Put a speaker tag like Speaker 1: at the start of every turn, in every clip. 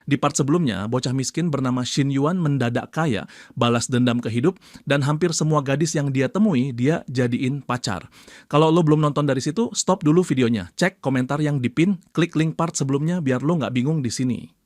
Speaker 1: Di part sebelumnya, bocah miskin bernama Shin Yuan mendadak kaya, balas dendam ke hidup, dan hampir semua gadis yang dia temui, dia jadiin pacar. Kalau lo belum nonton dari situ, stop dulu videonya. Cek komentar yang dipin, klik link part sebelumnya biar lo nggak bingung di sini.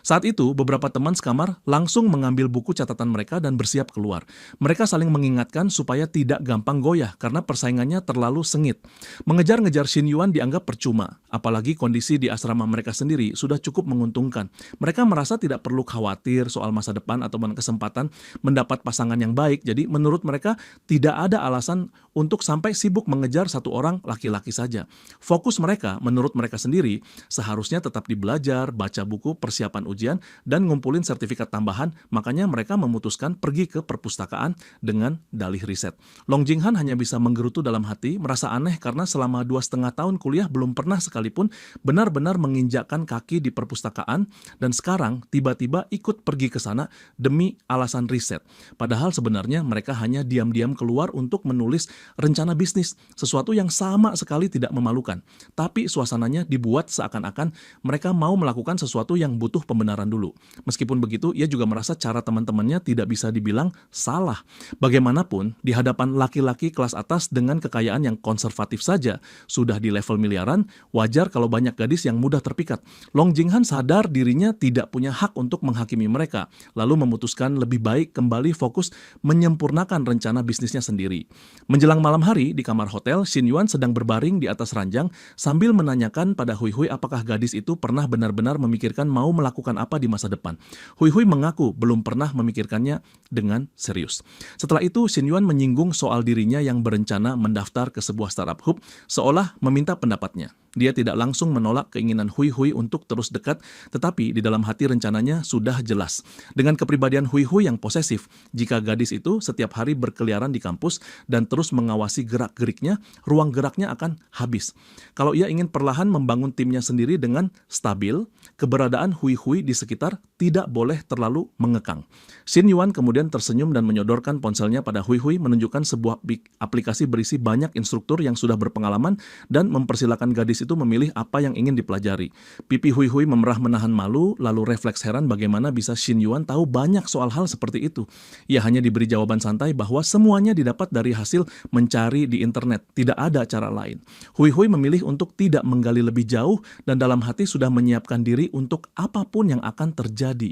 Speaker 1: Saat itu, beberapa teman sekamar langsung mengambil buku catatan mereka dan bersiap keluar. Mereka saling mengingatkan supaya tidak gampang goyah karena persaingannya terlalu sengit. Mengejar-ngejar Shin Yuan dianggap percuma, apalagi kondisi di asrama mereka sendiri sudah cukup menguntungkan. Mereka merasa tidak perlu khawatir soal masa depan atau kesempatan mendapat pasangan yang baik, jadi menurut mereka tidak ada alasan untuk sampai sibuk mengejar satu orang laki-laki saja. Fokus mereka, menurut mereka sendiri, seharusnya tetap di belajar, baca buku, persiapan ujian, dan ngumpulin sertifikat tambahan, makanya mereka memutuskan pergi ke perpustakaan dengan dalih riset. Long Jinghan hanya bisa menggerutu dalam hati, merasa aneh karena selama 2,5 tahun kuliah belum pernah sekalipun benar-benar menginjakkan kaki di perpustakaan, dan sekarang tiba-tiba ikut pergi ke sana demi alasan riset. Padahal sebenarnya mereka hanya diam-diam keluar untuk menulis rencana bisnis, sesuatu yang sama sekali tidak memalukan. Tapi suasananya dibuat seakan-akan mereka mau melakukan sesuatu yang butuh pembenaran dulu. Meskipun begitu, ia juga merasa cara teman-temannya tidak bisa dibilang salah. Bagaimanapun, di hadapan laki-laki kelas atas dengan kekayaan yang konservatif saja, sudah di level miliaran, wajar kalau banyak gadis yang mudah terpikat. Long Jinghan sadar dirinya tidak punya hak untuk menghakimi mereka, lalu memutuskan lebih baik kembali fokus menyempurnakan rencana bisnisnya sendiri. Menjelang malam hari di kamar hotel, Shin Yuan sedang berbaring di atas ranjang sambil menanyakan pada Hui Hui apakah gadis itu pernah benar-benar memikirkan mau melakukan apa di masa depan. Hui Hui mengaku belum pernah memikirkannya dengan serius. Setelah itu, Shin Yuan menyinggung soal dirinya yang berencana mendaftar ke sebuah startup hub, seolah meminta pendapatnya. Dia tidak langsung menolak keinginan Hui Hui untuk terus dekat, tetapi di dalam hati rencananya sudah jelas. Dengan kepribadian Hui Hui yang posesif, jika gadis itu setiap hari berkeliaran di kampus dan terus mengawasi gerak-geriknya, ruang geraknya akan habis. Kalau ia ingin perlahan membangun timnya sendiri dengan stabil, keberadaan Hui Hui di sekitar tidak boleh terlalu mengekang. Shin Yuan kemudian tersenyum dan menyodorkan ponselnya pada Hui Hui, menunjukkan sebuah aplikasi berisi banyak instruktur yang sudah berpengalaman dan mempersilahkan gadis itu memilih apa yang ingin dipelajari. Pipi Hui Hui memerah menahan malu, lalu refleks heran bagaimana bisa Shin Yuan tahu banyak soal hal seperti itu. Ia hanya diberi jawaban santai bahwa semuanya didapat dari hasil mencari di internet, tidak ada cara lain. Hui Hui memilih untuk tidak menggali lebih jauh dan dalam hati sudah menyiapkan diri untuk apapun yang akan terjadi.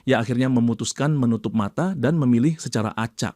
Speaker 1: Ia akhirnya memutuskan menutup mata dan memilih secara acak.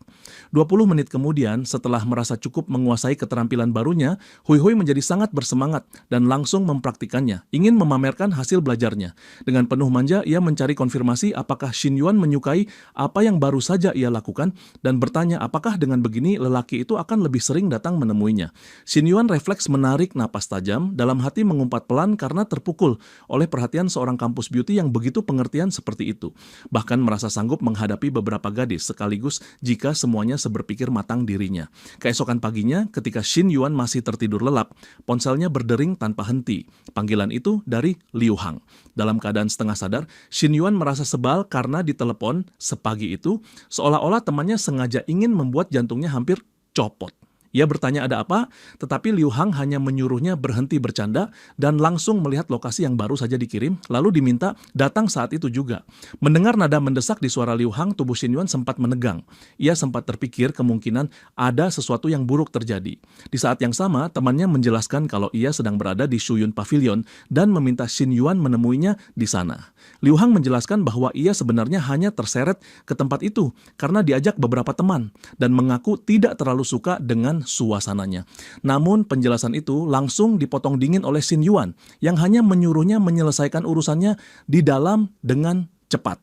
Speaker 1: 20 menit kemudian, setelah merasa cukup menguasai keterampilan barunya, Hui Hui menjadi sangat bersemangat dan langsung mempraktikannya, ingin memamerkan hasil belajarnya. Dengan penuh manja, ia mencari konfirmasi apakah Shin Yuan menyukai apa yang baru saja ia lakukan dan bertanya apakah dengan begini lelaki itu akan lebih sering datang menemuinya. Shin Yuan refleks menarik napas tajam, dalam hati mengumpat pelan karena terpukul oleh perhatian seorang kampus beauty yang begitu pengertian seperti itu. Bahkan merasa sanggup menghadapi beberapa gadis sekaligus jika semuanya seberpikir matang dirinya. Keesokan paginya, ketika Shin Yuan masih tertidur lelap, ponselnya berdering tanpa henti. Panggilan itu dari Liu Hang. Dalam keadaan setengah sadar, Shin Yuan merasa sebal karena ditelepon sepagi itu, seolah-olah temannya sengaja ingin membuat jantungnya hampir copot. Ia bertanya ada apa, tetapi Liu Hang hanya menyuruhnya berhenti bercanda dan langsung melihat lokasi yang baru saja dikirim, lalu diminta datang saat itu juga. Mendengar nada mendesak di suara Liu Hang, tubuh Shin Yuan sempat menegang. Ia sempat terpikir kemungkinan ada sesuatu yang buruk terjadi. Di saat yang sama, temannya menjelaskan kalau ia sedang berada di Shuyun Pavilion dan meminta Shin Yuan menemuinya di sana. Liu Hang menjelaskan bahwa ia sebenarnya hanya terseret ke tempat itu karena diajak beberapa teman dan mengaku tidak terlalu suka dengan suasananya. Namun penjelasan itu langsung dipotong dingin oleh Shin Yuan yang hanya menyuruhnya menyelesaikan urusannya di dalam dengan cepat.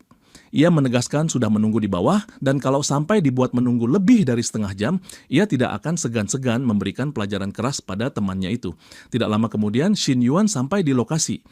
Speaker 1: Ia menegaskan sudah menunggu di bawah dan kalau sampai dibuat menunggu lebih dari setengah jam, ia tidak akan segan-segan memberikan pelajaran keras pada temannya itu. Tidak lama kemudian Shin Yuan sampai di lokasi.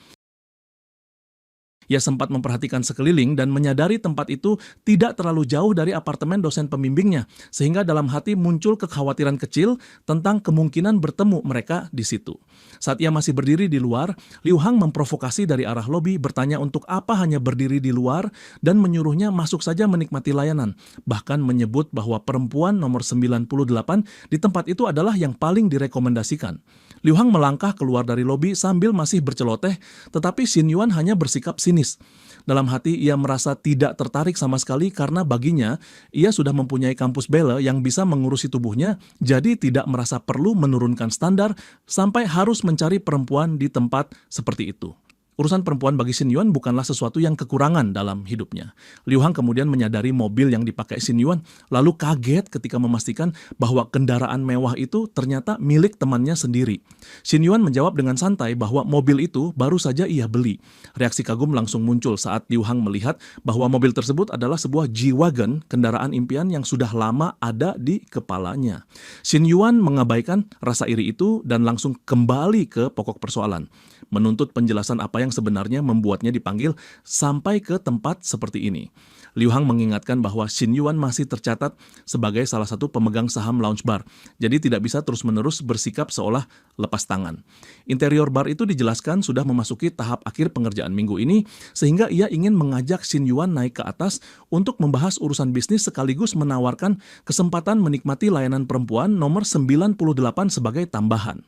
Speaker 1: Ia sempat memperhatikan sekeliling dan menyadari tempat itu tidak terlalu jauh dari apartemen dosen pembimbingnya, sehingga dalam hati muncul kekhawatiran kecil tentang kemungkinan bertemu mereka di situ. Saat ia masih berdiri di luar, Liu Hang memprovokasi dari arah lobi, bertanya untuk apa hanya berdiri di luar dan menyuruhnya masuk saja menikmati layanan, bahkan menyebut bahwa perempuan nomor 98 di tempat itu adalah yang paling direkomendasikan. Liu Hang melangkah keluar dari lobi sambil masih berceloteh, tetapi Xin Yuan hanya bersikap sinis. Dalam hati ia merasa tidak tertarik sama sekali karena baginya ia sudah mempunyai kampus bela yang bisa mengurusi tubuhnya, jadi tidak merasa perlu menurunkan standar sampai harus mencari perempuan di tempat seperti itu. Urusan perempuan bagi Xin Yuan bukanlah sesuatu yang kekurangan dalam hidupnya. Liu Hang kemudian menyadari mobil yang dipakai Xin Yuan, lalu kaget ketika memastikan bahwa kendaraan mewah itu ternyata milik temannya sendiri. Xin Yuan menjawab dengan santai bahwa mobil itu baru saja ia beli. Reaksi kagum langsung muncul saat Liu Hang melihat bahwa mobil tersebut adalah sebuah G-Wagon, kendaraan impian yang sudah lama ada di kepalanya. Xin Yuan mengabaikan rasa iri itu dan langsung kembali ke pokok persoalan, menuntut penjelasan apa yang sebenarnya membuatnya dipanggil sampai ke tempat seperti ini. Liu Hang mengingatkan bahwa Xin Yuan masih tercatat sebagai salah satu pemegang saham lounge bar, jadi tidak bisa terus-menerus bersikap seolah lepas tangan. Interior bar itu dijelaskan sudah memasuki tahap akhir pengerjaan minggu ini, sehingga ia ingin mengajak Xin Yuan naik ke atas untuk membahas urusan bisnis sekaligus menawarkan kesempatan menikmati layanan perempuan nomor 98 sebagai tambahan.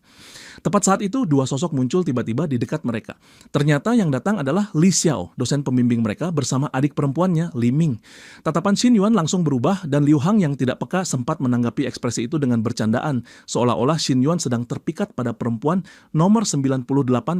Speaker 1: Tepat saat itu, dua sosok muncul tiba-tiba di dekat mereka. Ternyata yang datang adalah Li Xiao, dosen pembimbing mereka bersama adik perempuannya, Li Ming. Tatapan Xin Yuan langsung berubah dan Liu Hang yang tidak peka sempat menanggapi ekspresi itu dengan bercandaan, seolah-olah Xin Yuan sedang terpikat pada perempuan nomor 98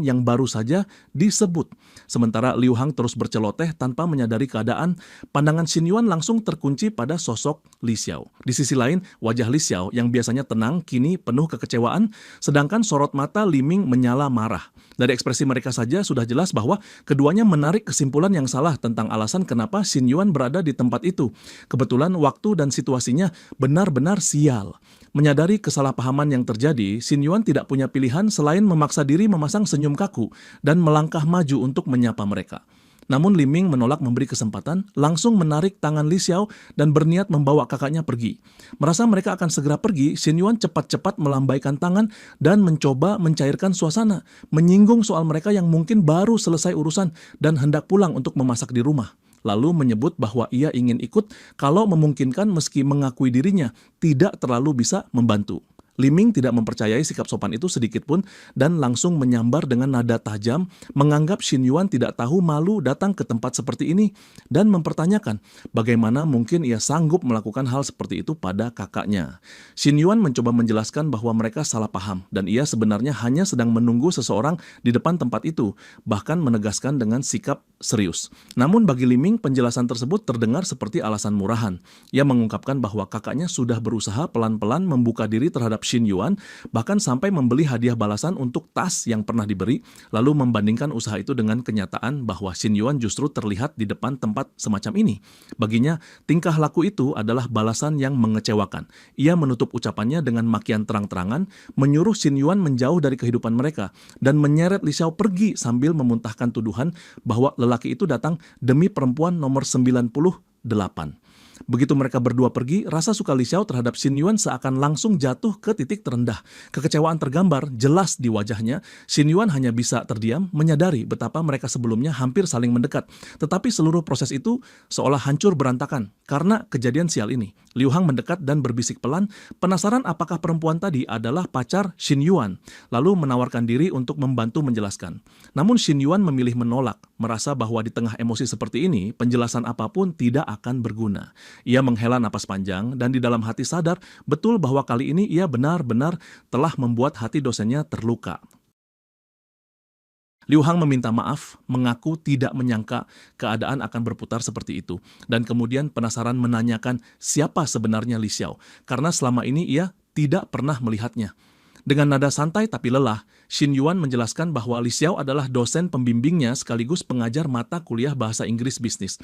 Speaker 1: yang baru saja disebut. Sementara Liu Hang terus berceloteh tanpa menyadari keadaan, pandangan Xin Yuan langsung terkunci pada sosok Li Xiao. Di sisi lain, wajah Li Xiao yang biasanya tenang kini penuh kekecewaan, sedangkan sorot mata Li Ming menyala marah. Dari ekspresi mereka saja sudah jelas bahwa keduanya menarik kesimpulan yang salah tentang alasan kenapa Xin Yuan berada di tempat itu. Kebetulan waktu dan situasinya benar-benar sial. Menyadari kesalahpahaman yang terjadi, Xin Yuan tidak punya pilihan selain memaksa diri memasang senyum kaku dan melangkah maju untuk menyapa mereka. Namun Li Ming menolak memberi kesempatan, langsung menarik tangan Li Xiao dan berniat membawa kakaknya pergi. Merasa mereka akan segera pergi, Xin Yuan cepat-cepat melambaikan tangan dan mencoba mencairkan suasana, menyinggung soal mereka yang mungkin baru selesai urusan dan hendak pulang untuk memasak di rumah. Lalu menyebut bahwa ia ingin ikut kalau memungkinkan meski mengakui dirinya tidak terlalu bisa membantu. Li Ming tidak mempercayai sikap sopan itu sedikit pun dan langsung menyambar dengan nada tajam, menganggap Xin Yuan tidak tahu malu datang ke tempat seperti ini dan mempertanyakan bagaimana mungkin ia sanggup melakukan hal seperti itu pada kakaknya. Xin Yuan mencoba menjelaskan bahwa mereka salah paham dan ia sebenarnya hanya sedang menunggu seseorang di depan tempat itu, bahkan menegaskan dengan sikap serius. Namun bagi Li Ming, penjelasan tersebut terdengar seperti alasan murahan. Ia mengungkapkan bahwa kakaknya sudah berusaha pelan-pelan membuka diri terhadap Xin Yuan, bahkan sampai membeli hadiah balasan untuk tas yang pernah diberi, lalu membandingkan usaha itu dengan kenyataan bahwa Xin Yuan justru terlihat di depan tempat semacam ini. Baginya, tingkah laku itu adalah balasan yang mengecewakan. Ia menutup ucapannya dengan makian terang-terangan, menyuruh Xin Yuan menjauh dari kehidupan mereka, dan menyeret Li Xiao pergi sambil memuntahkan tuduhan bahwa lelaki itu datang demi perempuan nomor 98. Begitu mereka berdua pergi, rasa suka Li Xiao terhadap Xin Yuan seakan langsung jatuh ke titik terendah. Kekecewaan tergambar jelas di wajahnya. Xin Yuan hanya bisa terdiam, menyadari betapa mereka sebelumnya hampir saling mendekat. Tetapi seluruh proses itu seolah hancur berantakan karena kejadian sial ini. Liu Hang mendekat dan berbisik pelan, penasaran apakah perempuan tadi adalah pacar Xin Yuan, lalu menawarkan diri untuk membantu menjelaskan. Namun Xin Yuan memilih menolak, merasa bahwa di tengah emosi seperti ini, penjelasan apapun tidak akan berguna. Ia menghela napas panjang dan di dalam hati sadar betul bahwa kali ini ia benar-benar telah membuat hati dosennya terluka. Liu Hang meminta maaf, mengaku tidak menyangka keadaan akan berputar seperti itu, dan kemudian penasaran menanyakan siapa sebenarnya Li Xiao, karena selama ini ia tidak pernah melihatnya. Dengan nada santai tapi lelah, Xin Yuan menjelaskan bahwa Li Xiao adalah dosen pembimbingnya sekaligus pengajar mata kuliah bahasa Inggris bisnis.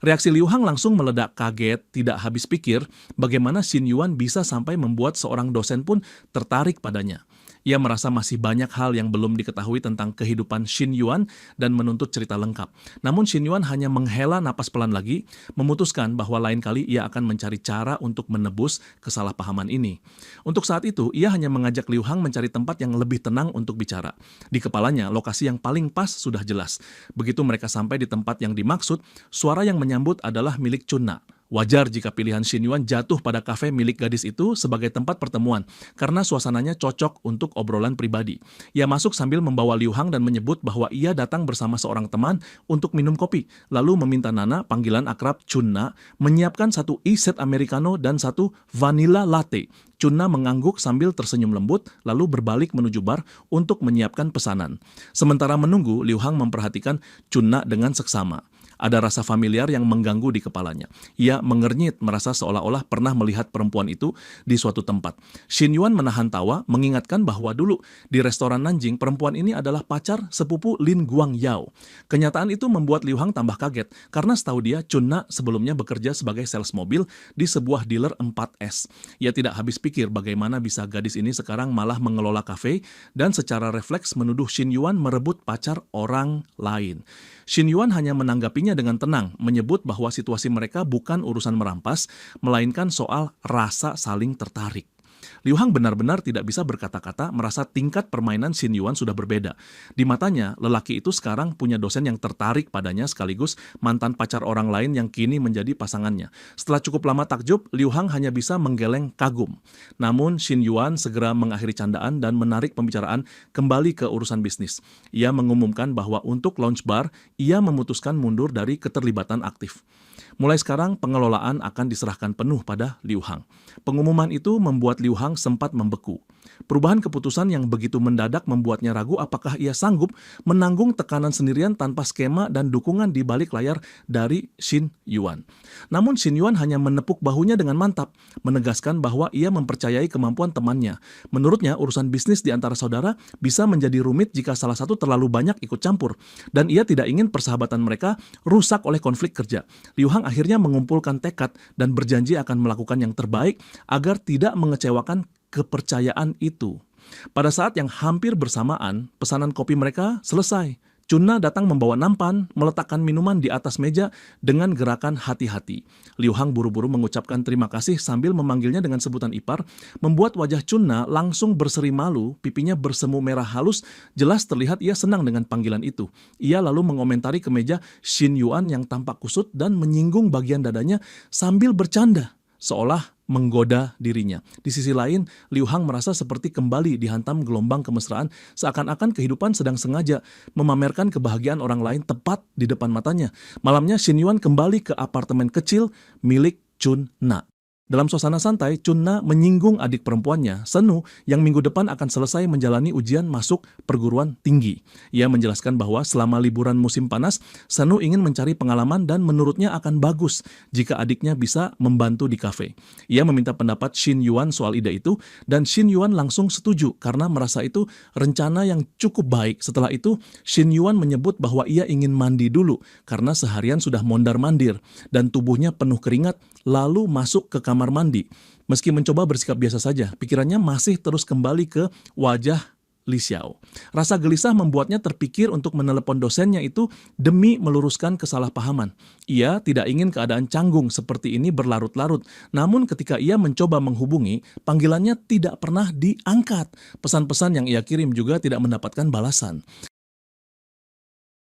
Speaker 1: Reaksi Liu Hang langsung meledak kaget, tidak habis pikir bagaimana Xin Yuan bisa sampai membuat seorang dosen pun tertarik padanya. Ia merasa masih banyak hal yang belum diketahui tentang kehidupan Xin Yuan dan menuntut cerita lengkap. Namun Xin Yuan hanya menghela napas pelan lagi, memutuskan bahwa lain kali ia akan mencari cara untuk menebus kesalahpahaman ini. Untuk saat itu, ia hanya mengajak Liu Hang mencari tempat yang lebih tenang untuk bicara. Di kepalanya, lokasi yang paling pas sudah jelas. Begitu mereka sampai di tempat yang dimaksud, suara yang menyambut adalah milik Chunna, Wajar jika pilihan Xin Yuan jatuh pada kafe milik gadis itu sebagai tempat pertemuan, karena suasananya cocok untuk obrolan pribadi. Ia masuk sambil membawa Liu Hang dan menyebut bahwa ia datang bersama seorang teman untuk minum kopi, lalu meminta Nana, panggilan akrab Chunna, menyiapkan satu e-set americano dan satu vanilla latte. Chunna mengangguk sambil tersenyum lembut, lalu berbalik menuju bar untuk menyiapkan pesanan. Sementara menunggu, Liu Hang memperhatikan Chunna dengan seksama. Ada rasa familiar yang mengganggu di kepalanya. Ia mengernyit, merasa seolah-olah pernah melihat perempuan itu di suatu tempat. Xin Yuan menahan tawa, mengingatkan bahwa dulu di restoran Nanjing, perempuan ini adalah pacar sepupu Lin Guangyao. Kenyataan itu membuat Liu Hang tambah kaget, karena setahu dia, Chunna sebelumnya bekerja sebagai sales mobil di sebuah dealer 4S. Ia tidak habis pikir bagaimana bisa gadis ini sekarang malah mengelola kafe, dan secara refleks menuduh Xin Yuan merebut pacar orang lain. Xin Yuan hanya menanggapinya dengan tenang, menyebut bahwa situasi mereka bukan urusan merampas, melainkan soal rasa saling tertarik. Liu Hang benar-benar tidak bisa berkata-kata, merasa tingkat permainan Xin Yuan sudah berbeda. Di matanya, lelaki itu sekarang punya dosen yang tertarik padanya sekaligus mantan pacar orang lain yang kini menjadi pasangannya. Setelah cukup lama takjub, Liu Hang hanya bisa menggeleng kagum. Namun Xin Yuan segera mengakhiri candaan dan menarik pembicaraan kembali ke urusan bisnis. Ia mengumumkan bahwa untuk launch bar, ia memutuskan mundur dari keterlibatan aktif. Mulai sekarang, pengelolaan akan diserahkan penuh pada Liu Hang. Pengumuman itu membuat Liu Hang sempat membeku. Perubahan keputusan yang begitu mendadak membuatnya ragu apakah ia sanggup menanggung tekanan sendirian tanpa skema dan dukungan di balik layar dari Xin Yuan. Namun Xin Yuan hanya menepuk bahunya dengan mantap, menegaskan bahwa ia mempercayai kemampuan temannya. Menurutnya, urusan bisnis di antara saudara bisa menjadi rumit jika salah satu terlalu banyak ikut campur, dan ia tidak ingin persahabatan mereka rusak oleh konflik kerja. Liu Hang akhirnya mengumpulkan tekad dan berjanji akan melakukan yang terbaik agar tidak mengecewakan kepercayaan itu. Pada saat yang hampir bersamaan, pesanan kopi mereka selesai. Chunna datang membawa nampan, meletakkan minuman di atas meja dengan gerakan hati-hati. Liu Hang buru-buru mengucapkan terima kasih sambil memanggilnya dengan sebutan ipar, membuat wajah Chunna langsung berseri malu, pipinya bersemu merah halus, jelas terlihat ia senang dengan panggilan itu. Ia lalu mengomentari kemeja Xin Yuan yang tampak kusut dan menyinggung bagian dadanya sambil bercanda, seolah menggoda dirinya. Di sisi lain, Liu Hang merasa seperti kembali dihantam gelombang kemesraan, seakan-akan kehidupan sedang sengaja memamerkan kebahagiaan orang lain tepat di depan matanya. Malamnya, Xin Yuan kembali ke apartemen kecil milik Chunna. Dalam suasana santai, Chunna menyinggung adik perempuannya, Senu, yang minggu depan akan selesai menjalani ujian masuk perguruan tinggi. Ia menjelaskan bahwa selama liburan musim panas, Senu ingin mencari pengalaman dan menurutnya akan bagus jika adiknya bisa membantu di kafe. Ia meminta pendapat Xin Yuan soal ide itu, dan Xin Yuan langsung setuju karena merasa itu rencana yang cukup baik. Setelah itu, Xin Yuan menyebut bahwa ia ingin mandi dulu karena seharian sudah mondar-mandir dan tubuhnya penuh keringat, lalu masuk ke kamar mandi. Meski mencoba bersikap biasa saja, pikirannya masih terus kembali ke wajah Li Xiao. Rasa gelisah membuatnya terpikir untuk menelepon dosennya itu demi meluruskan kesalahpahaman. Ia tidak ingin keadaan canggung seperti ini berlarut-larut. Namun ketika ia mencoba menghubungi, panggilannya tidak pernah diangkat. Pesan-pesan yang ia kirim juga tidak mendapatkan balasan.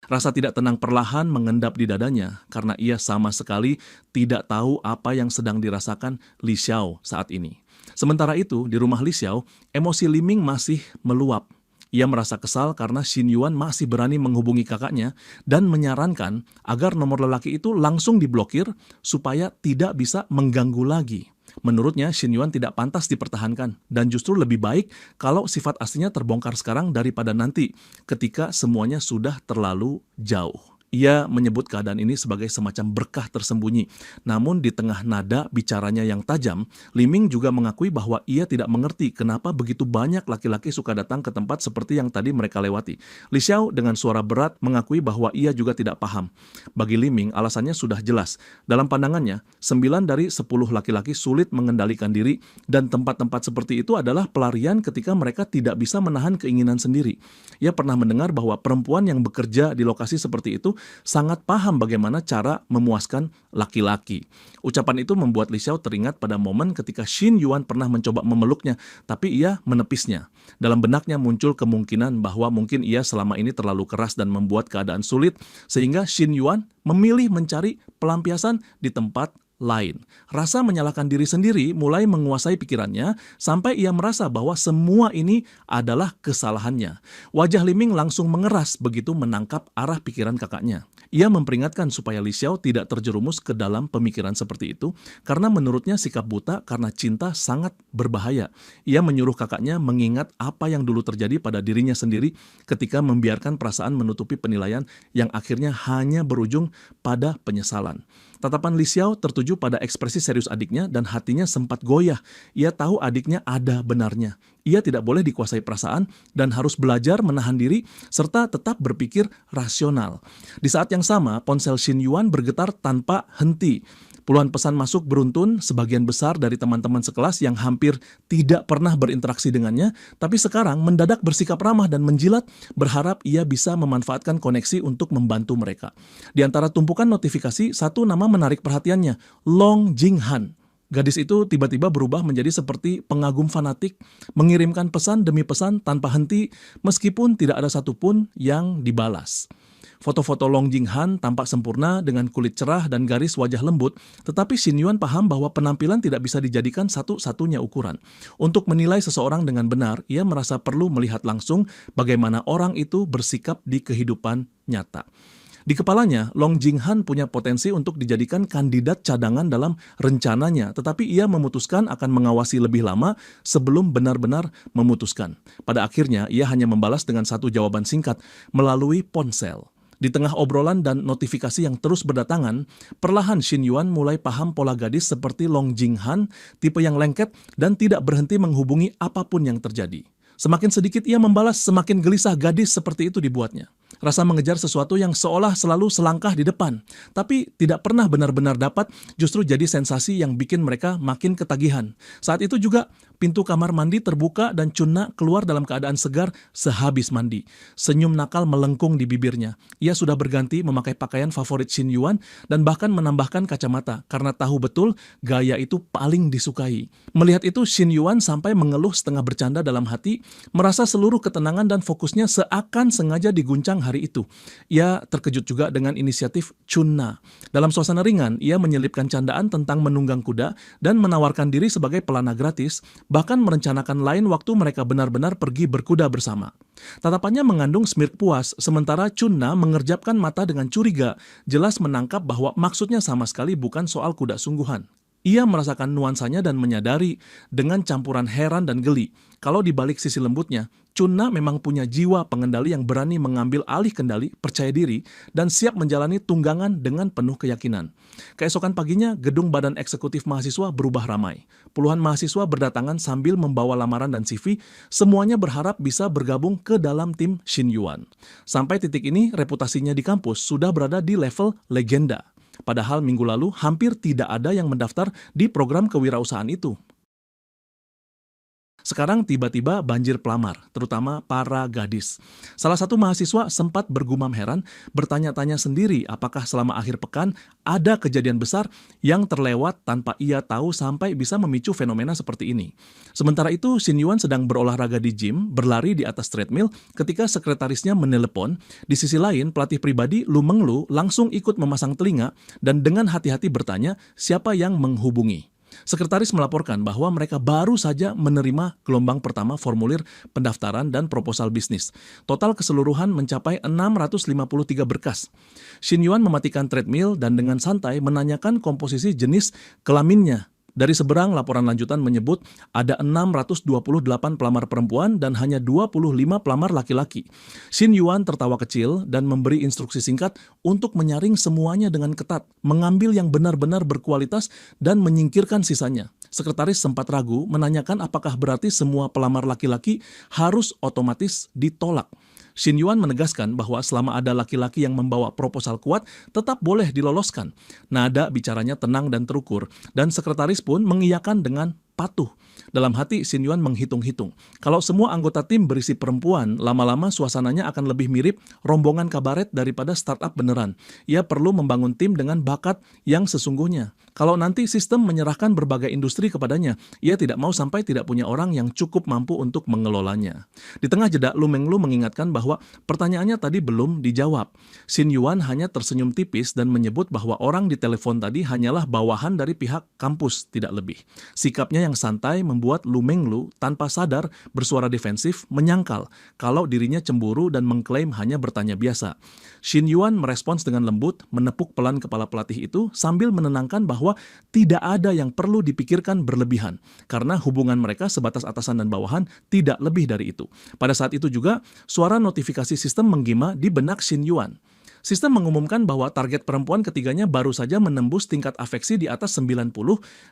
Speaker 1: Rasa tidak tenang perlahan mengendap di dadanya karena ia sama sekali tidak tahu apa yang sedang dirasakan Li Xiao saat ini. Sementara itu, di rumah Li Xiao, emosi Li Ming masih meluap. Ia merasa kesal karena Xin Yuan masih berani menghubungi kakaknya dan menyarankan agar nomor lelaki itu langsung diblokir supaya tidak bisa mengganggu lagi. Menurutnya, Xin Yuan tidak pantas dipertahankan dan justru lebih baik kalau sifat aslinya terbongkar sekarang daripada nanti ketika semuanya sudah terlalu jauh. Ia menyebut keadaan ini sebagai semacam berkah tersembunyi. Namun di tengah nada bicaranya yang tajam, Li Ming juga mengakui bahwa ia tidak mengerti kenapa begitu banyak laki-laki suka datang ke tempat seperti yang tadi mereka lewati. Li Xiao dengan suara berat mengakui bahwa ia juga tidak paham. Bagi Li Ming, alasannya sudah jelas. Dalam pandangannya, 9 dari 10 laki-laki sulit mengendalikan diri dan tempat-tempat seperti itu adalah pelarian ketika mereka tidak bisa menahan keinginan sendiri. Ia pernah mendengar bahwa perempuan yang bekerja di lokasi seperti itu sangat paham bagaimana cara memuaskan laki-laki. Ucapan itu membuat Li Xiao teringat pada momen ketika Xin Yuan pernah mencoba memeluknya, tapi ia menepisnya. Dalam benaknya muncul kemungkinan bahwa mungkin ia selama ini terlalu keras dan membuat keadaan sulit, sehingga Xin Yuan memilih mencari pelampiasan di tempat lain. Rasa menyalahkan diri sendiri mulai menguasai pikirannya sampai ia merasa bahwa semua ini adalah kesalahannya. Wajah Liming langsung mengeras begitu menangkap arah pikiran kakaknya. Ia memperingatkan supaya Li Xiao tidak terjerumus ke dalam pemikiran seperti itu karena menurutnya sikap buta karena cinta sangat berbahaya. Ia menyuruh kakaknya mengingat apa yang dulu terjadi pada dirinya sendiri ketika membiarkan perasaan menutupi penilaian yang akhirnya hanya berujung pada penyesalan. Tatapan Li Xiao tertuju pada ekspresi serius adiknya dan hatinya sempat goyah. Ia tahu adiknya ada benarnya. Ia tidak boleh dikuasai perasaan dan harus belajar menahan diri serta tetap berpikir rasional. Di saat yang sama, ponsel Xin Yuan bergetar tanpa henti. Puluhan pesan masuk beruntun, sebagian besar dari teman-teman sekelas yang hampir tidak pernah berinteraksi dengannya, tapi sekarang mendadak bersikap ramah dan menjilat, berharap ia bisa memanfaatkan koneksi untuk membantu mereka. Di antara tumpukan notifikasi, satu nama menarik perhatiannya, Long Jinghan. Gadis itu tiba-tiba berubah menjadi seperti pengagum fanatik, mengirimkan pesan demi pesan tanpa henti, meskipun tidak ada satupun yang dibalas. Foto-foto Long Jinghan tampak sempurna dengan kulit cerah dan garis wajah lembut, tetapi Xin Yuan paham bahwa penampilan tidak bisa dijadikan satu-satunya ukuran. Untuk menilai seseorang dengan benar, ia merasa perlu melihat langsung bagaimana orang itu bersikap di kehidupan nyata. Di kepalanya, Long Jinghan punya potensi untuk dijadikan kandidat cadangan dalam rencananya, tetapi ia memutuskan akan mengawasi lebih lama sebelum benar-benar memutuskan. Pada akhirnya, ia hanya membalas dengan satu jawaban singkat melalui ponsel. Di tengah obrolan dan notifikasi yang terus berdatangan, perlahan Xin Yuan mulai paham pola gadis seperti Long Jinghan, tipe yang lengket dan tidak berhenti menghubungi apapun yang terjadi. Semakin sedikit ia membalas, semakin gelisah gadis seperti itu dibuatnya. Rasa mengejar sesuatu yang seolah selalu selangkah di depan, tapi tidak pernah benar-benar dapat, justru jadi sensasi yang bikin mereka makin ketagihan. Saat itu juga, pintu kamar mandi terbuka dan Chunna keluar dalam keadaan segar sehabis mandi. Senyum nakal melengkung di bibirnya. Ia sudah berganti memakai pakaian favorit Xin Yuan dan bahkan menambahkan kacamata karena tahu betul gaya itu paling disukai. Melihat itu, Xin Yuan sampai mengeluh setengah bercanda dalam hati, merasa seluruh ketenangan dan fokusnya seakan sengaja diguncang hari itu. Ia terkejut juga dengan inisiatif Chunna. Dalam suasana ringan, ia menyelipkan candaan tentang menunggang kuda dan menawarkan diri sebagai pelana gratis, bahkan merencanakan lain waktu mereka benar-benar pergi berkuda bersama. Tatapannya mengandung smirk puas, sementara Chunna mengerjapkan mata dengan curiga, jelas menangkap bahwa maksudnya sama sekali bukan soal kuda sungguhan. Ia merasakan nuansanya dan menyadari dengan campuran heran dan geli. Kalau di balik sisi lembutnya, Chunna memang punya jiwa pengendali yang berani mengambil alih kendali, percaya diri, dan siap menjalani tunggangan dengan penuh keyakinan. Keesokan paginya, gedung Badan Eksekutif Mahasiswa berubah ramai. Puluhan mahasiswa berdatangan sambil membawa lamaran dan CV, semuanya berharap bisa bergabung ke dalam tim Xin Yuan. Sampai titik ini, reputasinya di kampus sudah berada di level legenda. Padahal minggu lalu hampir tidak ada yang mendaftar di program kewirausahaan itu. Sekarang tiba-tiba banjir pelamar, terutama para gadis. Salah satu mahasiswa sempat bergumam heran, bertanya-tanya sendiri apakah selama akhir pekan ada kejadian besar yang terlewat tanpa ia tahu sampai bisa memicu fenomena seperti ini. Sementara itu, Xin Yuan sedang berolahraga di gym, berlari di atas treadmill ketika sekretarisnya menelepon. Di sisi lain, pelatih pribadi Lu Menglu langsung ikut memasang telinga dan dengan hati-hati bertanya siapa yang menghubungi. Sekretaris melaporkan bahwa mereka baru saja menerima gelombang pertama formulir pendaftaran dan proposal bisnis. Total keseluruhan mencapai 653 berkas. Xin Yuan mematikan treadmill dan dengan santai menanyakan komposisi jenis kelaminnya. Dari seberang, laporan lanjutan menyebut ada 628 pelamar perempuan dan hanya 25 pelamar laki-laki. Xin Yuan tertawa kecil dan memberi instruksi singkat untuk menyaring semuanya dengan ketat, mengambil yang benar-benar berkualitas dan menyingkirkan sisanya. Sekretaris sempat ragu, menanyakan apakah berarti semua pelamar laki-laki harus otomatis ditolak. Xin Yuan menegaskan bahwa selama ada laki-laki yang membawa proposal kuat, tetap boleh diloloskan. Nada bicaranya tenang dan terukur, dan sekretaris pun mengiyakan dengan patuh. Dalam hati, Xin Yuan menghitung-hitung. Kalau semua anggota tim berisi perempuan, lama-lama suasananya akan lebih mirip rombongan kabaret daripada startup beneran. Ia perlu membangun tim dengan bakat yang sesungguhnya. Kalau nanti sistem menyerahkan berbagai industri kepadanya, ia tidak mau sampai tidak punya orang yang cukup mampu untuk mengelolanya. Di tengah jeda, Lu Menglu mengingatkan bahwa pertanyaannya tadi belum dijawab. Xin Yuan hanya tersenyum tipis dan menyebut bahwa orang di telepon tadi hanyalah bawahan dari pihak kampus, tidak lebih. Sikapnya yang santai membuat Lu Menglu tanpa sadar bersuara defensif menyangkal kalau dirinya cemburu dan mengklaim hanya bertanya biasa. Xin Yuan merespons dengan lembut, menepuk pelan kepala pelatih itu sambil menenangkan bahwa tidak ada yang perlu dipikirkan berlebihan, karena hubungan mereka sebatas atasan dan bawahan tidak lebih dari itu. Pada saat itu juga, suara notifikasi sistem menggema di benak Xin Yuan. Sistem mengumumkan bahwa target perempuan ketiganya baru saja menembus tingkat afeksi di atas 90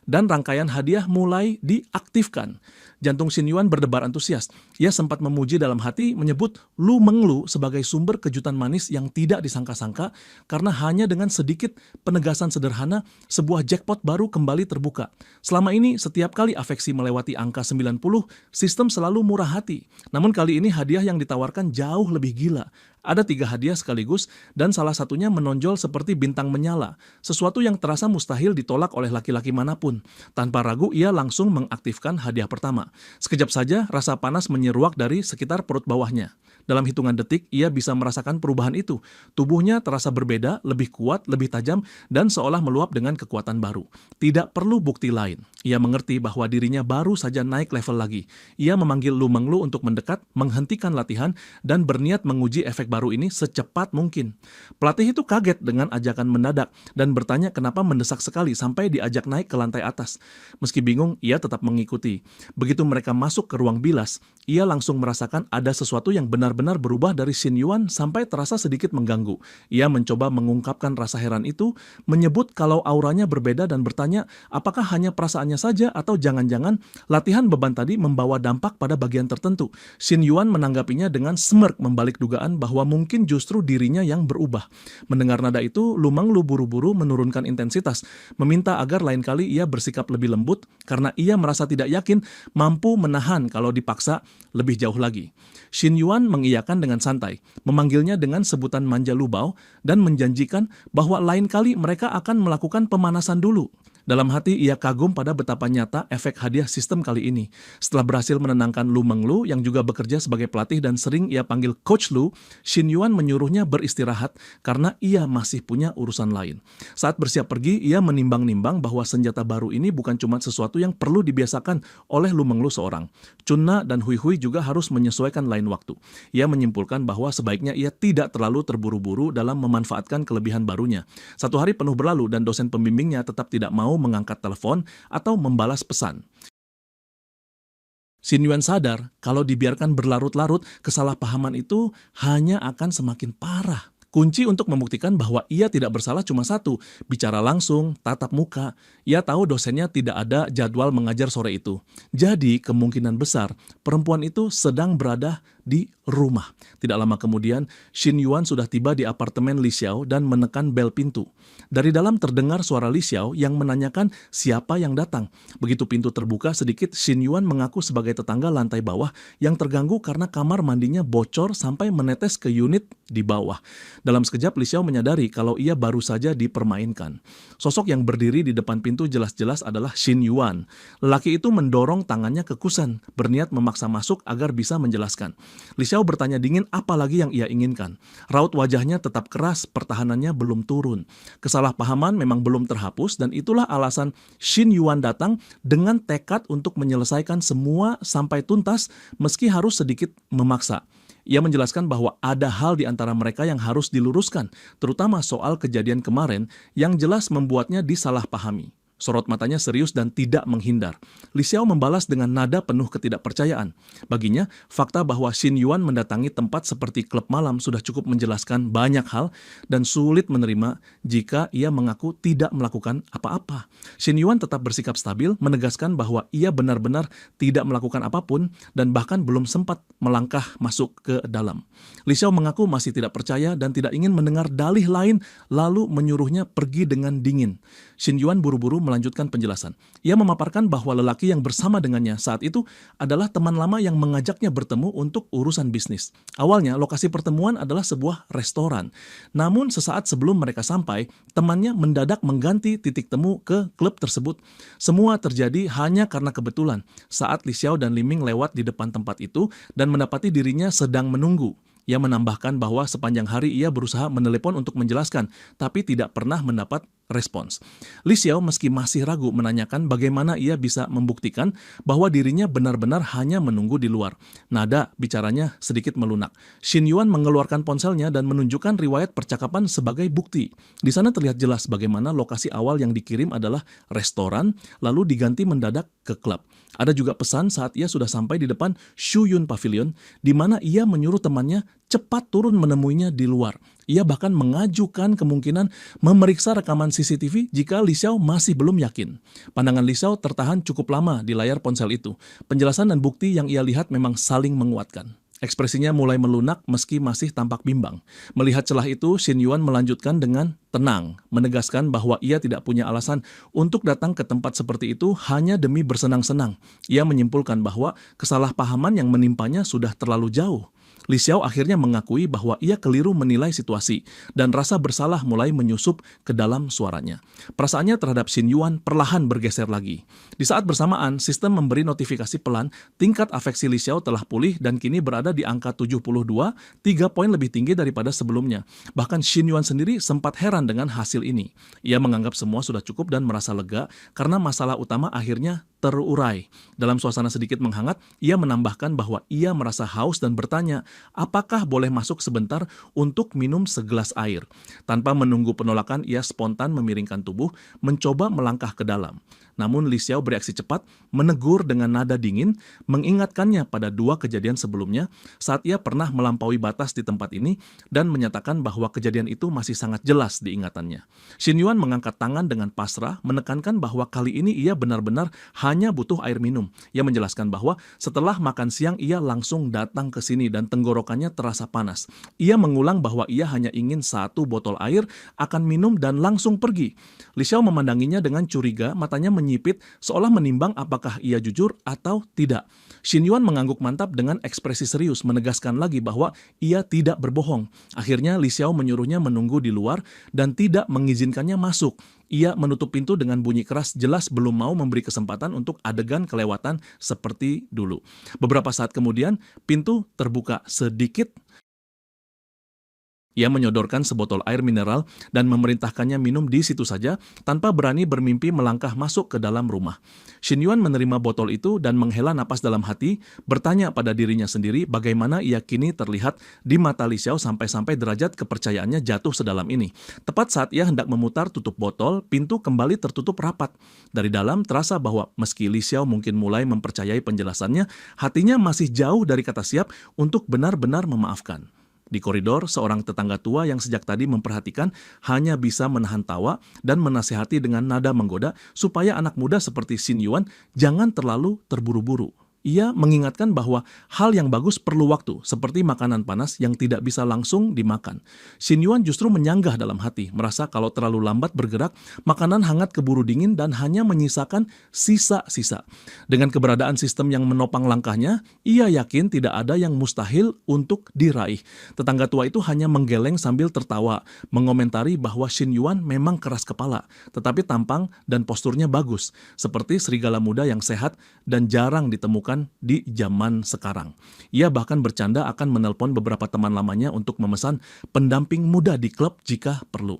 Speaker 1: dan rangkaian hadiah mulai diaktifkan. Jantung Xin Yuan berdebar antusias. Ia sempat memuji dalam hati, menyebut Lu Menglu sebagai sumber kejutan manis yang tidak disangka-sangka karena hanya dengan sedikit penegasan sederhana, sebuah jackpot baru kembali terbuka. Selama ini, setiap kali afeksi melewati angka 90, sistem selalu murah hati. Namun kali ini hadiah yang ditawarkan jauh lebih gila. Ada 3 hadiah sekaligus dan salah satunya menonjol seperti bintang menyala, sesuatu yang terasa mustahil ditolak oleh laki-laki manapun. Tanpa ragu, ia langsung mengaktifkan hadiah pertama. Sekejap saja, rasa panas menyeruak dari sekitar perut bawahnya. Dalam hitungan detik, ia bisa merasakan perubahan itu. Tubuhnya terasa berbeda, lebih kuat, lebih tajam, dan seolah meluap dengan kekuatan baru. Tidak perlu bukti lain. Ia mengerti bahwa dirinya baru saja naik level lagi. Ia memanggil Lu Menglu untuk mendekat, menghentikan latihan, dan berniat menguji efek baru ini secepat mungkin. Pelatih itu kaget dengan ajakan mendadak, dan bertanya kenapa mendesak sekali sampai diajak naik ke lantai atas. Meski bingung, ia tetap mengikuti. Begitu mereka masuk ke ruang bilas, ia langsung merasakan ada sesuatu yang benar-benar berubah dari Xin Yuan sampai terasa sedikit mengganggu. Ia mencoba mengungkapkan rasa heran itu, menyebut kalau auranya berbeda dan bertanya apakah hanya perasaannya saja atau jangan-jangan latihan beban tadi membawa dampak pada bagian tertentu. Xin Yuan menanggapinya dengan smirk membalik dugaan bahwa mungkin justru dirinya yang berubah. Mendengar nada itu, Lu Menglu buru-buru menurunkan intensitas, meminta agar lain kali ia bersikap lebih lembut karena ia merasa tidak yakin mampu menahan kalau dipaksa lebih jauh lagi. Xin Yuan mengiyakan dengan santai, memanggilnya dengan sebutan manja lubao, dan menjanjikan bahwa lain kali mereka akan melakukan pemanasan dulu. Dalam hati, ia kagum pada betapa nyata efek hadiah sistem kali ini. Setelah berhasil menenangkan Lu Menglu, yang juga bekerja sebagai pelatih dan sering ia panggil Coach Lu, Xin Yuan menyuruhnya beristirahat karena ia masih punya urusan lain. Saat bersiap pergi, ia menimbang-nimbang bahwa senjata baru ini bukan cuma sesuatu yang perlu dibiasakan oleh Lu Menglu seorang. Chunna dan Hui Hui juga harus menyesuaikan lain waktu. Ia menyimpulkan bahwa sebaiknya ia tidak terlalu terburu-buru dalam memanfaatkan kelebihan barunya. 1 hari penuh berlalu dan dosen pembimbingnya tetap tidak mau mengangkat telepon atau membalas pesan. Xin Yuan sadar kalau dibiarkan berlarut-larut, kesalahpahaman itu hanya akan semakin parah. Kunci untuk membuktikan bahwa ia tidak bersalah cuma satu, bicara langsung, tatap muka. Ia tahu dosennya tidak ada jadwal mengajar sore itu. Jadi kemungkinan besar perempuan itu sedang berada di rumah. Tidak lama kemudian, Xin Yuan sudah tiba di apartemen Li Xiao dan menekan bel pintu. Dari dalam terdengar suara Li Xiao yang menanyakan siapa yang datang. Begitu pintu terbuka sedikit, Xin Yuan mengaku sebagai tetangga lantai bawah yang terganggu karena kamar mandinya bocor sampai menetes ke unit di bawah. Dalam sekejap, Li Xiao menyadari kalau ia baru saja dipermainkan. Sosok yang berdiri di depan pintu jelas-jelas adalah Xin Yuan. Lelaki itu mendorong tangannya ke kusen, berniat memaksa masuk agar bisa menjelaskan. Li Xiao bertanya dingin apa lagi yang ia inginkan. Raut wajahnya tetap keras, pertahanannya belum turun. Kesalahpahaman memang belum terhapus dan itulah alasan Xin Yuan datang dengan tekad untuk menyelesaikan semua sampai tuntas meski harus sedikit memaksa. Ia menjelaskan bahwa ada hal di antara mereka yang harus diluruskan, terutama soal kejadian kemarin yang jelas membuatnya disalahpahami. Sorot matanya serius dan tidak menghindar. Li Xiao membalas dengan nada penuh ketidakpercayaan. Baginya, fakta bahwa Xin Yuan mendatangi tempat seperti klub malam sudah cukup menjelaskan banyak hal dan sulit menerima jika ia mengaku tidak melakukan apa-apa. Xin Yuan tetap bersikap stabil, menegaskan bahwa ia benar-benar tidak melakukan apapun dan bahkan belum sempat melangkah masuk ke dalam. Li Xiao mengaku masih tidak percaya dan tidak ingin mendengar dalih lain, lalu menyuruhnya pergi dengan dingin. Xin Yuan buru-buru melanjutkan penjelasan. Ia memaparkan bahwa lelaki yang bersama dengannya saat itu adalah teman lama yang mengajaknya bertemu untuk urusan bisnis. Awalnya, lokasi pertemuan adalah sebuah restoran. Namun, sesaat sebelum mereka sampai, temannya mendadak mengganti titik temu ke klub tersebut. Semua terjadi hanya karena kebetulan saat Li Xiao dan Liming lewat di depan tempat itu dan mendapati dirinya sedang menunggu. Ia menambahkan bahwa sepanjang hari ia berusaha menelepon untuk menjelaskan, tapi tidak pernah mendapat respons. Li Xiao meski masih ragu menanyakan bagaimana ia bisa membuktikan bahwa dirinya benar-benar hanya menunggu di luar. Nada bicaranya sedikit melunak. Xin Yuan mengeluarkan ponselnya dan menunjukkan riwayat percakapan sebagai bukti. Di sana terlihat jelas bagaimana lokasi awal yang dikirim adalah restoran, lalu diganti mendadak ke klub. Ada juga pesan saat ia sudah sampai di depan Shu Yun Pavilion, di mana ia menyuruh temannya cepat turun menemuinya di luar. Ia bahkan mengajukan kemungkinan memeriksa rekaman CCTV jika Li Xiao masih belum yakin. Pandangan Li Xiao tertahan cukup lama di layar ponsel itu. Penjelasan dan bukti yang ia lihat memang saling menguatkan. Ekspresinya mulai melunak meski masih tampak bimbang. Melihat celah itu, Xin Yuan melanjutkan dengan tenang, menegaskan bahwa ia tidak punya alasan untuk datang ke tempat seperti itu hanya demi bersenang-senang. Ia menyimpulkan bahwa kesalahpahaman yang menimpanya sudah terlalu jauh. Li Xiao akhirnya mengakui bahwa ia keliru menilai situasi dan rasa bersalah mulai menyusup ke dalam suaranya. Perasaannya terhadap Xin Yuan perlahan bergeser lagi. Di saat bersamaan, sistem memberi notifikasi pelan, tingkat afeksi Li Xiao telah pulih dan kini berada di angka 72, 3 poin lebih tinggi daripada sebelumnya. Bahkan Xin Yuan sendiri sempat heran dengan hasil ini. Ia menganggap semua sudah cukup dan merasa lega karena masalah utama akhirnya terurai. Dalam suasana sedikit menghangat, ia menambahkan bahwa ia merasa haus dan bertanya, apakah boleh masuk sebentar untuk minum segelas air? Tanpa menunggu penolakan, ia spontan memiringkan tubuh, mencoba melangkah ke dalam. Namun Li Xiao bereaksi cepat, menegur dengan nada dingin, mengingatkannya pada 2 kejadian sebelumnya saat ia pernah melampaui batas di tempat ini dan menyatakan bahwa kejadian itu masih sangat jelas di ingatannya. Xin Yuan mengangkat tangan dengan pasrah, menekankan bahwa kali ini ia benar-benar hanya butuh air minum. Ia menjelaskan bahwa setelah makan siang ia langsung datang ke sini dan tenggorokannya terasa panas. Ia mengulang bahwa ia hanya ingin 1 botol air, akan minum dan langsung pergi. Li Xiao memandanginya dengan curiga, matanya menyipit seolah menimbang apakah ia jujur atau tidak. Xin Yuan mengangguk mantap dengan ekspresi serius, menegaskan lagi bahwa ia tidak berbohong. Akhirnya Li Xiao menyuruhnya menunggu di luar dan tidak mengizinkannya masuk. Ia menutup pintu dengan bunyi keras, jelas belum mau memberi kesempatan untuk adegan kelewatan seperti dulu. Beberapa saat kemudian, pintu terbuka sedikit. Ia menyodorkan sebotol air mineral dan memerintahkannya minum di situ saja tanpa berani bermimpi melangkah masuk ke dalam rumah. Xin Yuan menerima botol itu dan menghela napas dalam hati, bertanya pada dirinya sendiri bagaimana ia kini terlihat di mata Li Xiao sampai-sampai derajat kepercayaannya jatuh sedalam ini. Tepat saat ia hendak memutar tutup botol, pintu kembali tertutup rapat. Dari dalam terasa bahwa meski Li Xiao mungkin mulai mempercayai penjelasannya, hatinya masih jauh dari kata siap untuk benar-benar memaafkan. Di koridor, seorang tetangga tua yang sejak tadi memperhatikan hanya bisa menahan tawa dan menasihati dengan nada menggoda supaya anak muda seperti Xin Yuan jangan terlalu terburu-buru. Ia mengingatkan bahwa hal yang bagus perlu waktu, seperti makanan panas yang tidak bisa langsung dimakan. Xin Yuan justru menyanggah dalam hati, merasa kalau terlalu lambat bergerak, makanan hangat keburu dingin dan hanya menyisakan sisa-sisa. Dengan keberadaan sistem yang menopang langkahnya, ia yakin tidak ada yang mustahil untuk diraih. Tetangga tua itu hanya menggeleng sambil tertawa, mengomentari bahwa Xin Yuan memang keras kepala, tetapi tampang dan posturnya bagus, seperti serigala muda yang sehat dan jarang ditemukan di zaman sekarang. Ia bahkan bercanda akan menelpon beberapa teman lamanya untuk memesan pendamping muda di klub jika perlu.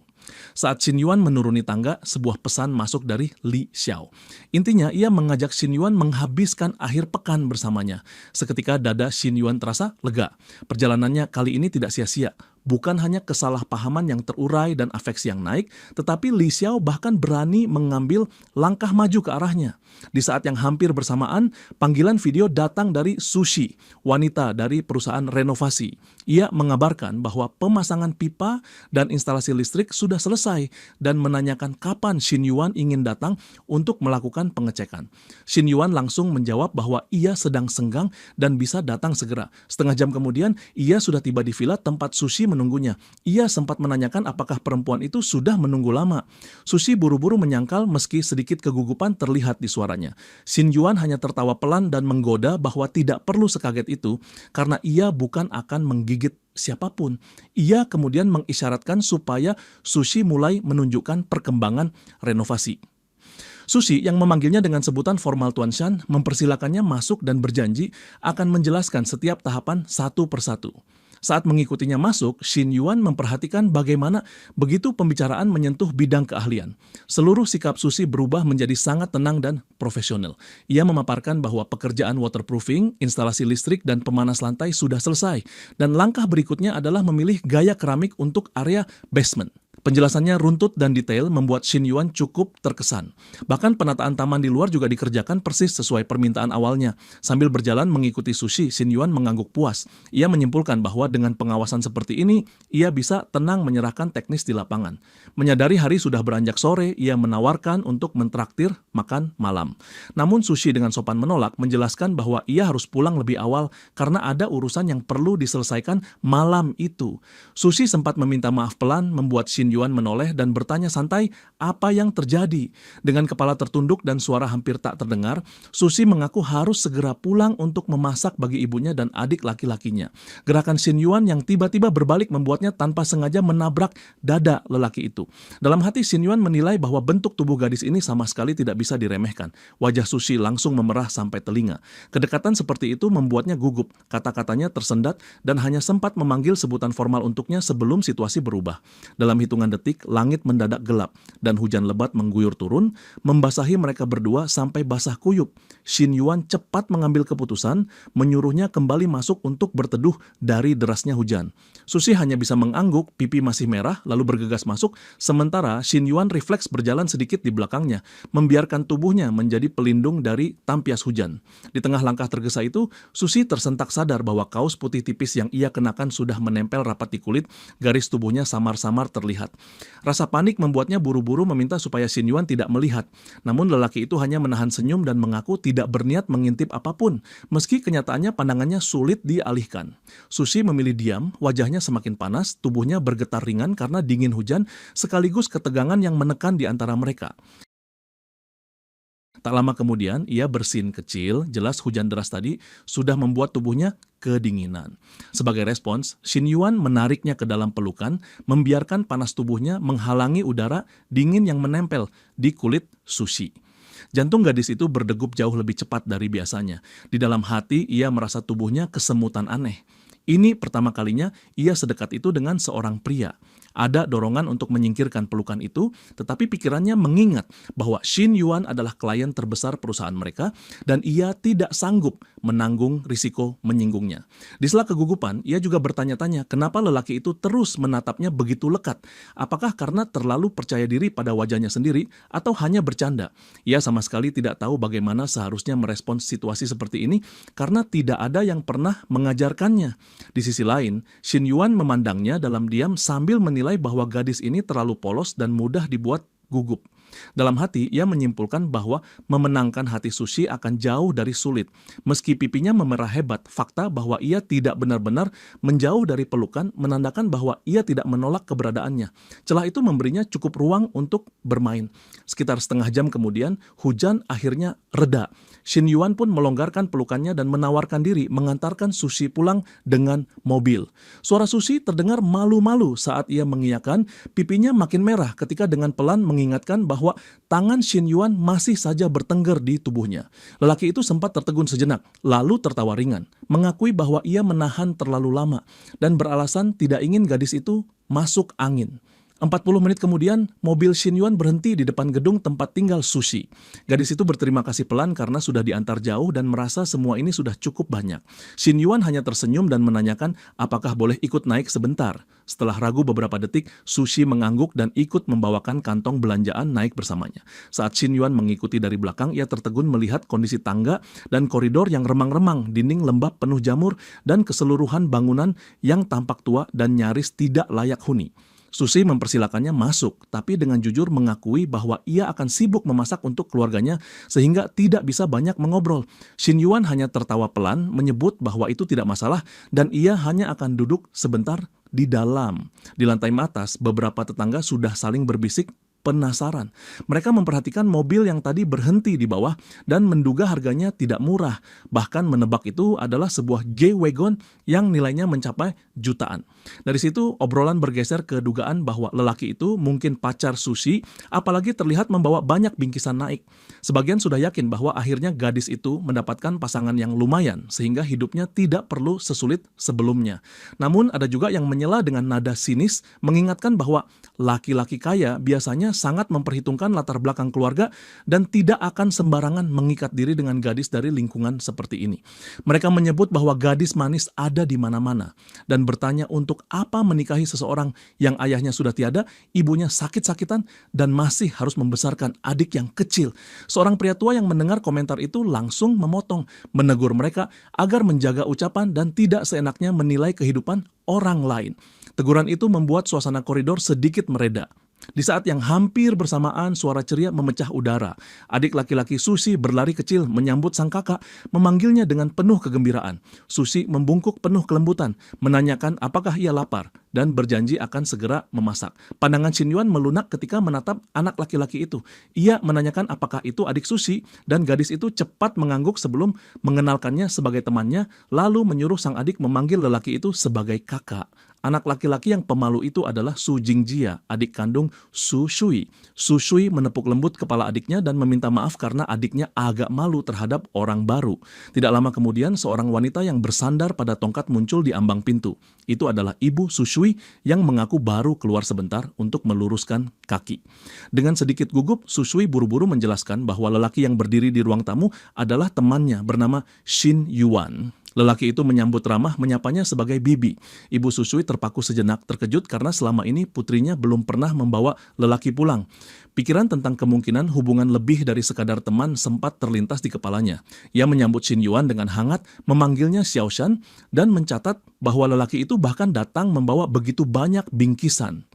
Speaker 1: Saat Xin Yuan menuruni tangga, sebuah pesan masuk dari Li Xiao. Intinya, ia mengajak Xin Yuan menghabiskan akhir pekan bersamanya. Seketika dada Xin Yuan terasa lega. Perjalanannya kali ini tidak sia-sia. Bukan hanya kesalahpahaman yang terurai dan afeksi yang naik, tetapi Li Xiao bahkan berani mengambil langkah maju ke arahnya. Di saat yang hampir bersamaan, panggilan video datang dari Sushi, wanita dari perusahaan renovasi. Ia mengabarkan bahwa pemasangan pipa dan instalasi listrik sudah sudah selesai dan menanyakan kapan Shin Yuan ingin datang untuk melakukan pengecekan. Shin Yuan langsung menjawab bahwa ia sedang senggang dan bisa datang segera. Setengah jam kemudian, ia sudah tiba di villa tempat Sushi menunggunya. Ia sempat menanyakan apakah perempuan itu sudah menunggu lama. Sushi buru-buru menyangkal meski sedikit kegugupan terlihat di suaranya. Shin Yuan hanya tertawa pelan dan menggoda bahwa tidak perlu sekaget itu karena ia bukan akan menggigit siapapun. Ia kemudian mengisyaratkan supaya Sushi mulai menunjukkan perkembangan renovasi. Sushi yang memanggilnya dengan sebutan formal Tuan Shan mempersilakannya masuk dan berjanji akan menjelaskan setiap tahapan satu persatu. Saat mengikutinya masuk, Shin Yuan memperhatikan bagaimana begitu pembicaraan menyentuh bidang keahlian. Seluruh sikap Sushi berubah menjadi sangat tenang dan profesional. Ia memaparkan bahwa pekerjaan waterproofing, instalasi listrik, dan pemanas lantai sudah selesai. Dan langkah berikutnya adalah memilih gaya keramik untuk area basement. Penjelasannya runtut dan detail membuat Shin Yuan cukup terkesan. Bahkan penataan taman di luar juga dikerjakan persis sesuai permintaan awalnya. Sambil berjalan mengikuti Sushi, Shin Yuan mengangguk puas. Ia menyimpulkan bahwa dengan pengawasan seperti ini, ia bisa tenang menyerahkan teknis di lapangan. Menyadari hari sudah beranjak sore, ia menawarkan untuk mentraktir makan malam. Namun Sushi dengan sopan menolak, menjelaskan bahwa ia harus pulang lebih awal karena ada urusan yang perlu diselesaikan malam itu. Sushi sempat meminta maaf pelan, membuat Shin Yuan menoleh dan bertanya santai apa yang terjadi. Dengan kepala tertunduk dan suara hampir tak terdengar, Sushi mengaku harus segera pulang untuk memasak bagi ibunya dan adik laki-lakinya. Gerakan Shin Yuan yang tiba-tiba berbalik membuatnya tanpa sengaja menabrak dada lelaki itu. Dalam hati Shin Yuan menilai bahwa bentuk tubuh gadis ini sama sekali tidak bisa diremehkan. Wajah Sushi langsung memerah sampai telinga. Kedekatan seperti itu membuatnya gugup. Kata-katanya tersendat dan hanya sempat memanggil sebutan formal untuknya sebelum situasi berubah. Dalam hitungan detik, langit mendadak gelap dan hujan lebat mengguyur turun, membasahi mereka berdua sampai basah kuyup. Shin Yuan cepat mengambil keputusan, menyuruhnya kembali masuk untuk berteduh dari derasnya hujan. Sushi hanya bisa mengangguk, pipi masih merah, lalu bergegas masuk, sementara Shin Yuan refleks berjalan sedikit di belakangnya, membiarkan tubuhnya menjadi pelindung dari tampias hujan. Di tengah langkah tergesa itu, Sushi tersentak sadar bahwa kaos putih tipis yang ia kenakan sudah menempel rapat di kulit, garis tubuhnya samar-samar terlihat. Rasa panik membuatnya buru-buru meminta supaya Shin Yuan tidak melihat. Namun lelaki itu hanya menahan senyum dan mengaku tidak berniat mengintip apapun, meski kenyataannya pandangannya sulit dialihkan. Sushi memilih diam, wajahnya semakin panas, tubuhnya bergetar ringan karena dingin hujan, sekaligus ketegangan yang menekan di antara mereka. Tak lama kemudian, ia bersin kecil, jelas hujan deras tadi sudah membuat tubuhnya kedinginan. Sebagai respons, Shin Yuan menariknya ke dalam pelukan, membiarkan panas tubuhnya menghalangi udara dingin yang menempel di kulit Sushi. Jantung gadis itu berdegup jauh lebih cepat dari biasanya. Di dalam hati, ia merasa tubuhnya kesemutan aneh. Ini pertama kalinya ia sedekat itu dengan seorang pria. Ada dorongan untuk menyingkirkan pelukan itu, tetapi pikirannya mengingat bahwa Shin Yuan adalah klien terbesar perusahaan mereka dan ia tidak sanggup menanggung risiko menyinggungnya. Di sela kegugupan, ia juga bertanya-tanya kenapa lelaki itu terus menatapnya begitu lekat. Apakah karena terlalu percaya diri pada wajahnya sendiri atau hanya bercanda? Ia sama sekali tidak tahu bagaimana seharusnya merespons situasi seperti ini karena tidak ada yang pernah mengajarkannya. Di sisi lain, Shin Yuan memandangnya dalam diam sambil menilai bahwa gadis ini terlalu polos dan mudah dibuat gugup. Dalam hati, ia menyimpulkan bahwa memenangkan hati Sushi akan jauh dari sulit. Meski pipinya memerah hebat, fakta bahwa ia tidak benar-benar menjauh dari pelukan menandakan bahwa ia tidak menolak keberadaannya. Celah itu memberinya cukup ruang untuk bermain. Sekitar setengah jam kemudian, hujan akhirnya reda. Shin Yuan pun melonggarkan pelukannya dan menawarkan diri mengantarkan Sushi pulang dengan mobil. Suara Sushi terdengar malu-malu saat ia mengiyakan, pipinya makin merah ketika dengan pelan mengingatkan bahwa tangan Shin Yuan masih saja bertengger di tubuhnya. Lelaki itu sempat tertegun sejenak, lalu tertawa ringan, mengakui bahwa ia menahan terlalu lama dan beralasan tidak ingin gadis itu masuk angin. 40 menit kemudian, mobil Shin Yuan berhenti di depan gedung tempat tinggal Sushi. Gadis itu berterima kasih pelan karena sudah diantar jauh dan merasa semua ini sudah cukup banyak. Shin Yuan hanya tersenyum dan menanyakan apakah boleh ikut naik sebentar. Setelah ragu beberapa detik, Sushi mengangguk dan ikut membawakan kantong belanjaan naik bersamanya. Saat Shin Yuan mengikuti dari belakang, ia tertegun melihat kondisi tangga dan koridor yang remang-remang, dinding lembab penuh jamur, dan keseluruhan bangunan yang tampak tua dan nyaris tidak layak huni. Susi mempersilakannya masuk, tapi dengan jujur mengakui bahwa ia akan sibuk memasak untuk keluarganya sehingga tidak bisa banyak mengobrol. Shin Yuan hanya tertawa pelan, menyebut bahwa itu tidak masalah dan ia hanya akan duduk sebentar di dalam. Di lantai atas, beberapa tetangga sudah saling berbisik penasaran. Mereka memperhatikan mobil yang tadi berhenti di bawah dan menduga harganya tidak murah. Bahkan menebak itu adalah sebuah G-Wagon yang nilainya mencapai jutaan. Dari situ obrolan bergeser ke dugaan bahwa lelaki itu mungkin pacar Susi, apalagi terlihat membawa banyak bingkisan naik. Sebagian sudah yakin bahwa akhirnya gadis itu mendapatkan pasangan yang lumayan sehingga hidupnya tidak perlu sesulit sebelumnya. Namun ada juga yang menyela dengan nada sinis mengingatkan bahwa laki-laki kaya biasanya sangat memperhitungkan latar belakang keluarga dan tidak akan sembarangan mengikat diri dengan gadis dari lingkungan seperti ini. Mereka menyebut bahwa gadis manis ada di mana-mana dan bertanya untuk apa menikahi seseorang yang ayahnya sudah tiada, ibunya sakit-sakitan, dan masih harus membesarkan adik yang kecil. Seorang pria tua yang mendengar komentar itu langsung memotong, menegur mereka agar menjaga ucapan dan tidak seenaknya menilai kehidupan orang lain. Teguran itu membuat suasana koridor sedikit mereda. Di saat yang hampir bersamaan suara ceria memecah udara. Adik laki-laki Susi berlari kecil menyambut sang kakak, memanggilnya dengan penuh kegembiraan. Susi membungkuk penuh kelembutan, menanyakan apakah ia lapar, dan berjanji akan segera memasak. Pandangan Shin Yuan melunak ketika menatap anak laki-laki itu. Ia menanyakan apakah itu adik Susi, dan gadis itu cepat mengangguk sebelum mengenalkannya sebagai temannya, lalu menyuruh sang adik memanggil lelaki itu sebagai kakak. Anak laki-laki yang pemalu itu adalah Su Jingjia, adik kandung Su Shui. Su Shui menepuk lembut kepala adiknya dan meminta maaf karena adiknya agak malu terhadap orang baru. Tidak lama kemudian, seorang wanita yang bersandar pada tongkat muncul di ambang pintu. Itu adalah ibu Su Shui yang mengaku baru keluar sebentar untuk meluruskan kaki. Dengan sedikit gugup, Su Shui buru-buru menjelaskan bahwa lelaki yang berdiri di ruang tamu adalah temannya bernama Shin Yuan. Lelaki itu menyambut ramah, menyapanya sebagai bibi. Ibu Susui terpaku sejenak, terkejut karena selama ini putrinya belum pernah membawa lelaki pulang. Pikiran tentang kemungkinan hubungan lebih dari sekadar teman sempat terlintas di kepalanya. Ia menyambut Shin Yuan dengan hangat, memanggilnya Xiaoshan, dan mencatat bahwa lelaki itu bahkan datang membawa begitu banyak bingkisan.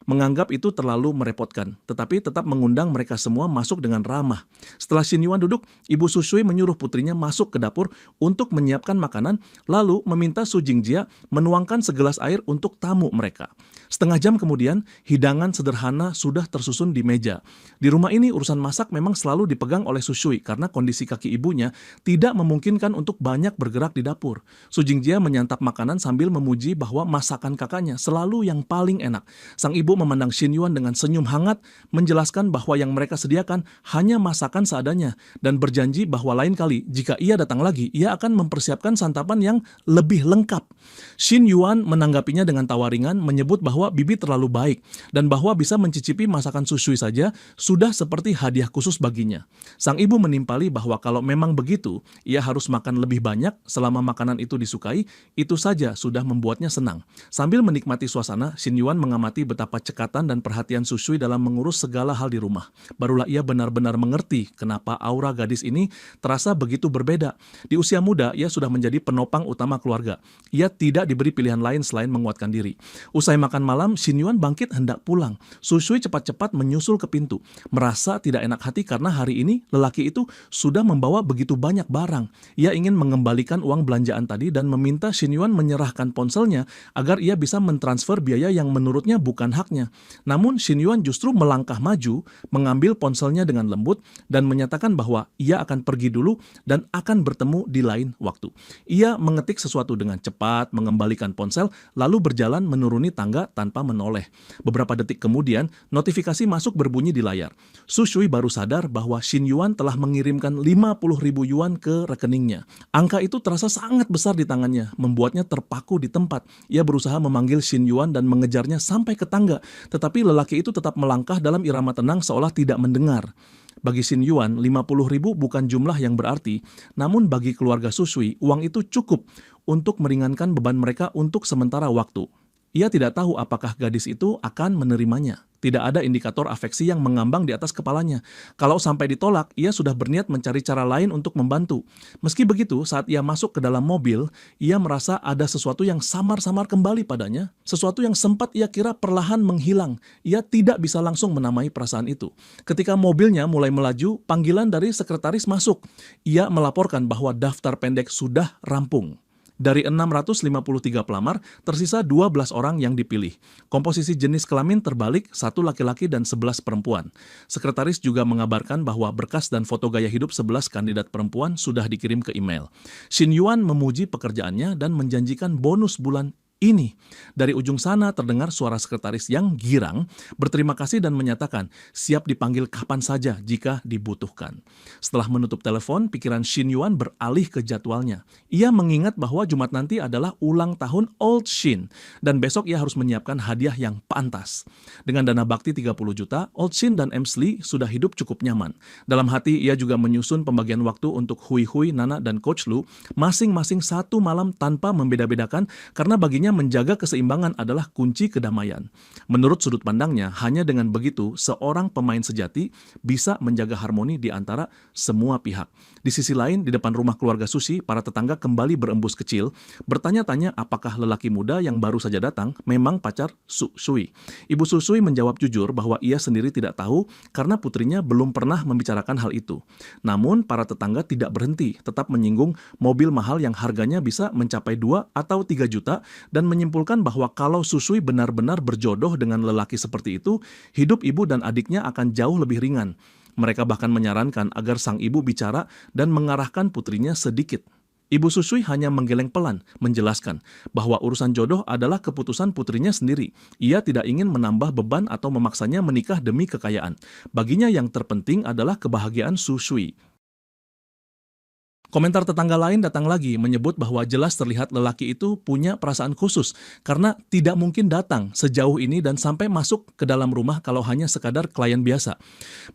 Speaker 1: Menganggap itu terlalu merepotkan, tetapi tetap mengundang mereka semua masuk dengan ramah. Setelah Shin Yuan duduk, Ibu Susui menyuruh putrinya masuk ke dapur untuk menyiapkan makanan, lalu meminta Su Jingjia menuangkan segelas air untuk tamu mereka. Setengah jam kemudian, hidangan sederhana sudah tersusun di meja. Di rumah ini, urusan masak memang selalu dipegang oleh Su Shui karena kondisi kaki ibunya tidak memungkinkan untuk banyak bergerak di dapur. Su Jingjia menyantap makanan sambil memuji bahwa masakan kakaknya selalu yang paling enak. Sang ibu memandang Shin Yuan dengan senyum hangat, menjelaskan bahwa yang mereka sediakan hanya masakan seadanya, dan berjanji bahwa lain kali jika ia datang lagi, ia akan mempersiapkan santapan yang lebih lengkap. Shin Yuan menanggapinya dengan tawa ringan, menyebut bahwa bibi terlalu baik, dan bahwa bisa mencicipi masakan susui saja sudah seperti hadiah khusus baginya. Sang ibu menimpali bahwa kalau memang begitu, ia harus makan lebih banyak selama makanan itu disukai, itu saja sudah membuatnya senang. Sambil menikmati suasana, Shin Yuan mengamati betapa cekatan dan perhatian Susui dalam mengurus segala hal di rumah. Barulah ia benar-benar mengerti kenapa aura gadis ini terasa begitu berbeda. Di usia muda, ia sudah menjadi penopang utama keluarga. Ia tidak diberi pilihan lain selain menguatkan diri. Usai makan malam, Shin Yuan bangkit hendak pulang. Susui cepat-cepat menyusul ke pintu. Merasa tidak enak hati karena hari ini lelaki itu sudah membawa begitu banyak barang. Ia ingin mengembalikan uang belanjaan tadi dan meminta Shin Yuan menyerahkan ponselnya agar ia bisa mentransfer biaya yang menurutnya bukan haknya. Namun Shin Yuan justru melangkah maju, mengambil ponselnya dengan lembut, dan menyatakan bahwa ia akan pergi dulu dan akan bertemu di lain waktu. Ia mengetik sesuatu dengan cepat, mengembalikan ponsel, lalu berjalan menuruni tangga tanpa menoleh. Beberapa detik kemudian, notifikasi masuk berbunyi di layar. Su Shui baru sadar bahwa Shin Yuan telah mengirimkan 50.000 yuan ke rekeningnya. Angka itu terasa sangat besar di tangannya, membuatnya terpaku di tempat. Ia berusaha memanggil Shin Yuan dan mengejarnya sampai ke tangga, tetapi lelaki itu tetap melangkah dalam irama tenang seolah tidak mendengar. Bagi Shin Yuan, 50.000 bukan jumlah yang berarti, namun bagi keluarga Susui, uang itu cukup untuk meringankan beban mereka untuk sementara waktu. Ia tidak tahu apakah gadis itu akan menerimanya. Tidak ada indikator afeksi yang mengambang di atas kepalanya. Kalau sampai ditolak, ia sudah berniat mencari cara lain untuk membantu. Meski begitu, saat ia masuk ke dalam mobil, ia merasa ada sesuatu yang samar-samar kembali padanya, sesuatu yang sempat ia kira perlahan menghilang. Ia tidak bisa langsung menamai perasaan itu. Ketika mobilnya mulai melaju, panggilan dari sekretaris masuk. Ia melaporkan bahwa daftar pendek sudah rampung. Dari 653 pelamar, tersisa 12 orang yang dipilih. Komposisi jenis kelamin terbalik, 1 laki-laki dan 11 perempuan. Sekretaris juga mengabarkan bahwa berkas dan foto gaya hidup 11 kandidat perempuan sudah dikirim ke email. Shin Yuan memuji pekerjaannya dan menjanjikan bonus bulan ini. Dari ujung sana terdengar suara sekretaris yang girang, berterima kasih dan menyatakan siap dipanggil kapan saja jika dibutuhkan. Setelah menutup telepon, pikiran Shin Yuan beralih ke jadwalnya. Ia mengingat bahwa Jumat nanti adalah ulang tahun Old Shin, dan besok ia harus menyiapkan hadiah yang pantas. Dengan dana bakti 30 juta, Old Shin dan Emsley sudah hidup cukup nyaman. Dalam hati, ia juga menyusun pembagian waktu untuk Hui Hui, Nana, dan Coach Lu, masing-masing 1 malam tanpa membeda-bedakan, karena baginya menjaga keseimbangan adalah kunci kedamaian. Menurut sudut pandangnya, hanya dengan begitu seorang pemain sejati bisa menjaga harmoni di antara semua pihak. Di sisi lain, di depan rumah keluarga Sushi, para tetangga kembali berembus kecil, bertanya-tanya apakah lelaki muda yang baru saja datang memang pacar Sui. Ibu Susui menjawab jujur bahwa ia sendiri tidak tahu karena putrinya belum pernah membicarakan hal itu. Namun, para tetangga tidak berhenti, tetap menyinggung mobil mahal yang harganya bisa mencapai 2 atau 3 juta dan menyimpulkan bahwa kalau Susui benar-benar berjodoh dengan lelaki seperti itu, hidup ibu dan adiknya akan jauh lebih ringan. Mereka bahkan menyarankan agar sang ibu bicara dan mengarahkan putrinya sedikit. Ibu Susui hanya menggeleng pelan, menjelaskan bahwa urusan jodoh adalah keputusan putrinya sendiri. Ia tidak ingin menambah beban atau memaksanya menikah demi kekayaan. Baginya yang terpenting adalah kebahagiaan Susui. Komentar tetangga lain datang lagi menyebut bahwa jelas terlihat lelaki itu punya perasaan khusus karena tidak mungkin datang sejauh ini dan sampai masuk ke dalam rumah kalau hanya sekadar klien biasa.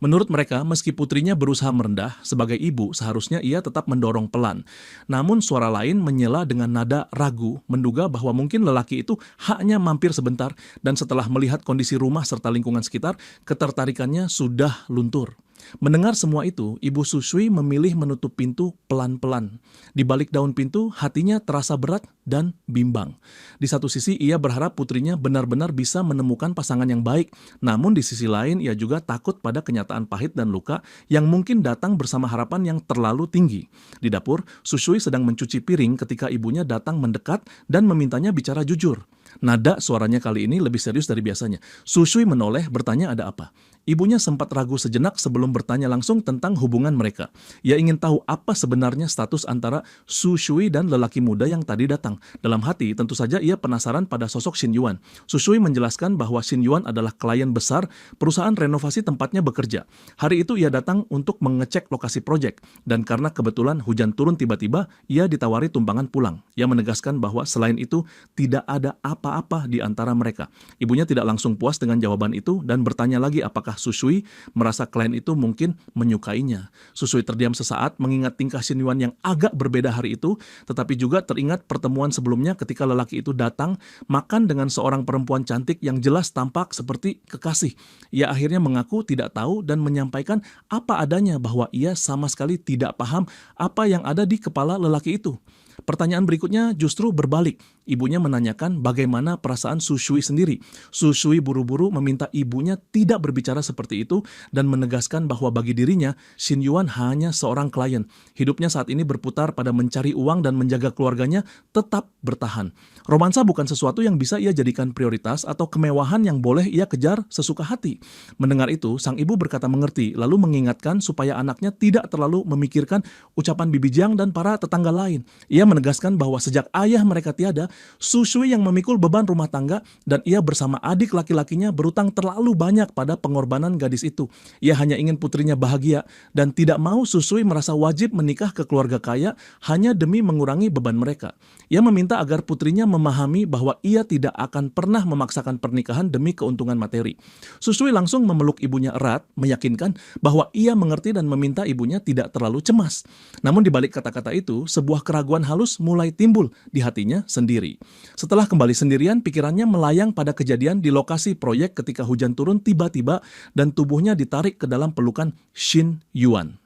Speaker 1: Menurut mereka, meski putrinya berusaha merendah, sebagai ibu seharusnya ia tetap mendorong pelan. Namun suara lain menyela dengan nada ragu, menduga bahwa mungkin lelaki itu hanya mampir sebentar dan setelah melihat kondisi rumah serta lingkungan sekitar, ketertarikannya sudah luntur. Mendengar semua itu, Ibu Susui memilih menutup pintu pelan-pelan. Di balik daun pintu, hatinya terasa berat dan bimbang. Di satu sisi, ia berharap putrinya benar-benar bisa menemukan pasangan yang baik. Namun di sisi lain, ia juga takut pada kenyataan pahit dan luka yang mungkin datang bersama harapan yang terlalu tinggi. Di dapur, Susui sedang mencuci piring ketika ibunya datang mendekat dan memintanya bicara jujur. Nada suaranya kali ini lebih serius dari biasanya. Susui menoleh bertanya ada apa. Ibunya sempat ragu sejenak sebelum bertanya langsung tentang hubungan mereka. Ia ingin tahu apa sebenarnya status antara Susui dan lelaki muda yang tadi datang. Dalam hati, tentu saja ia penasaran pada sosok Shin Yuan. Susui menjelaskan bahwa Shin Yuan adalah klien besar perusahaan renovasi tempatnya bekerja. Hari itu ia datang untuk mengecek lokasi proyek, dan karena kebetulan hujan turun tiba-tiba, ia ditawari tumpangan pulang. Ia menegaskan bahwa selain itu, tidak ada apa-apa di antara mereka. Ibunya tidak langsung puas dengan jawaban itu dan bertanya lagi apakah Susui merasa klien itu mungkin menyukainya. Susui terdiam sesaat mengingat tingkah Shin Yuan yang agak berbeda hari itu, tetapi juga teringat pertemuan sebelumnya ketika lelaki itu datang makan dengan seorang perempuan cantik yang jelas tampak seperti kekasih. Ia akhirnya mengaku tidak tahu dan menyampaikan apa adanya bahwa ia sama sekali tidak paham apa yang ada di kepala lelaki itu. Pertanyaan berikutnya justru berbalik. Ibunya menanyakan bagaimana perasaan Susui sendiri. Susui buru-buru meminta ibunya tidak berbicara seperti itu dan menegaskan bahwa bagi dirinya, Shin Yuan hanya seorang klien. Hidupnya saat ini berputar pada mencari uang dan menjaga keluarganya tetap bertahan. Romansa bukan sesuatu yang bisa ia jadikan prioritas atau kemewahan yang boleh ia kejar sesuka hati. Mendengar itu, sang ibu berkata mengerti, lalu mengingatkan supaya anaknya tidak terlalu memikirkan ucapan Bibi Jiang dan para tetangga lain. Ia menegaskan bahwa sejak ayah mereka tiada, Susui yang memikul beban rumah tangga dan ia bersama adik laki-lakinya berutang terlalu banyak pada pengorbanan gadis itu. Ia hanya ingin putrinya bahagia dan tidak mau Susui merasa wajib menikah ke keluarga kaya hanya demi mengurangi beban mereka. Ia meminta agar putrinya memahami bahwa ia tidak akan pernah memaksakan pernikahan demi keuntungan materi. Susui langsung memeluk ibunya erat, meyakinkan bahwa ia mengerti dan meminta ibunya tidak terlalu cemas. Namun di balik kata-kata itu, sebuah keraguan halus mulai timbul di hatinya sendiri. sendiri. Setelah kembali sendirian, pikirannya melayang pada kejadian di lokasi proyek ketika hujan turun tiba-tiba dan tubuhnya ditarik ke dalam pelukan Shin Yuan.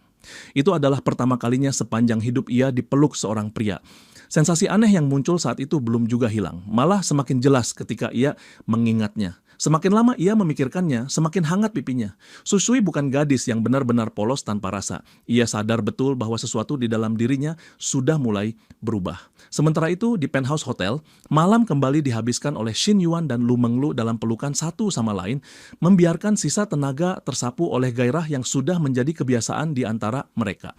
Speaker 1: Itu adalah pertama kalinya sepanjang hidup ia dipeluk seorang pria. Sensasi aneh yang muncul saat itu belum juga hilang, malah semakin jelas ketika ia mengingatnya. Semakin lama ia memikirkannya, semakin hangat pipinya. Susui bukan gadis yang benar-benar polos tanpa rasa. Ia sadar betul bahwa sesuatu di dalam dirinya sudah mulai berubah. Sementara itu, di penthouse hotel, malam kembali dihabiskan oleh Shin Yuan dan Lu Menglu dalam pelukan satu sama lain, membiarkan sisa tenaga tersapu oleh gairah yang sudah menjadi kebiasaan di antara mereka.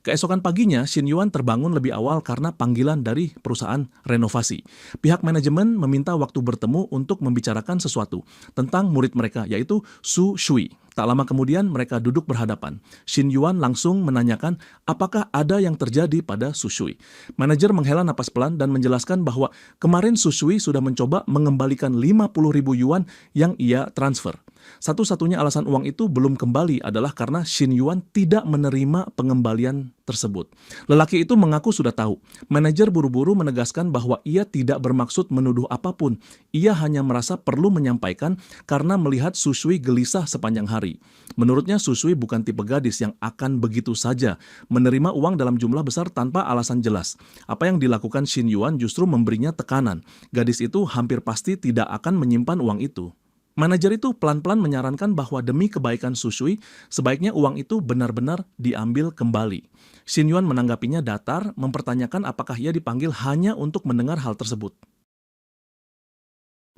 Speaker 1: Keesokan paginya, Shin Yuan terbangun lebih awal karena panggilan dari perusahaan renovasi. Pihak manajemen meminta waktu bertemu untuk membicarakan sesuatu tentang murid mereka, yaitu Su Shui. Tak lama kemudian mereka duduk berhadapan. Shin Yuan langsung menanyakan apakah ada yang terjadi pada Su Shui. Manajer menghela napas pelan dan menjelaskan bahwa kemarin Su Shui sudah mencoba mengembalikan 50.000 yuan yang ia transfer. Satu-satunya alasan uang itu belum kembali adalah karena Shin Yuan tidak menerima pengembalian tersebut. Lelaki itu mengaku sudah tahu. Manajer buru-buru menegaskan bahwa ia tidak bermaksud menuduh apapun. Ia hanya merasa perlu menyampaikan karena melihat Su Shui gelisah sepanjang hari. Menurutnya Su Shui bukan tipe gadis yang akan begitu saja menerima uang dalam jumlah besar tanpa alasan jelas. Apa yang dilakukan Shin Yuan justru memberinya tekanan. Gadis itu hampir pasti tidak akan menyimpan uang itu. Manajer itu pelan-pelan menyarankan bahwa demi kebaikan Su Shui, sebaiknya uang itu benar-benar diambil kembali. Shin Yuan menanggapinya datar, mempertanyakan apakah ia dipanggil hanya untuk mendengar hal tersebut.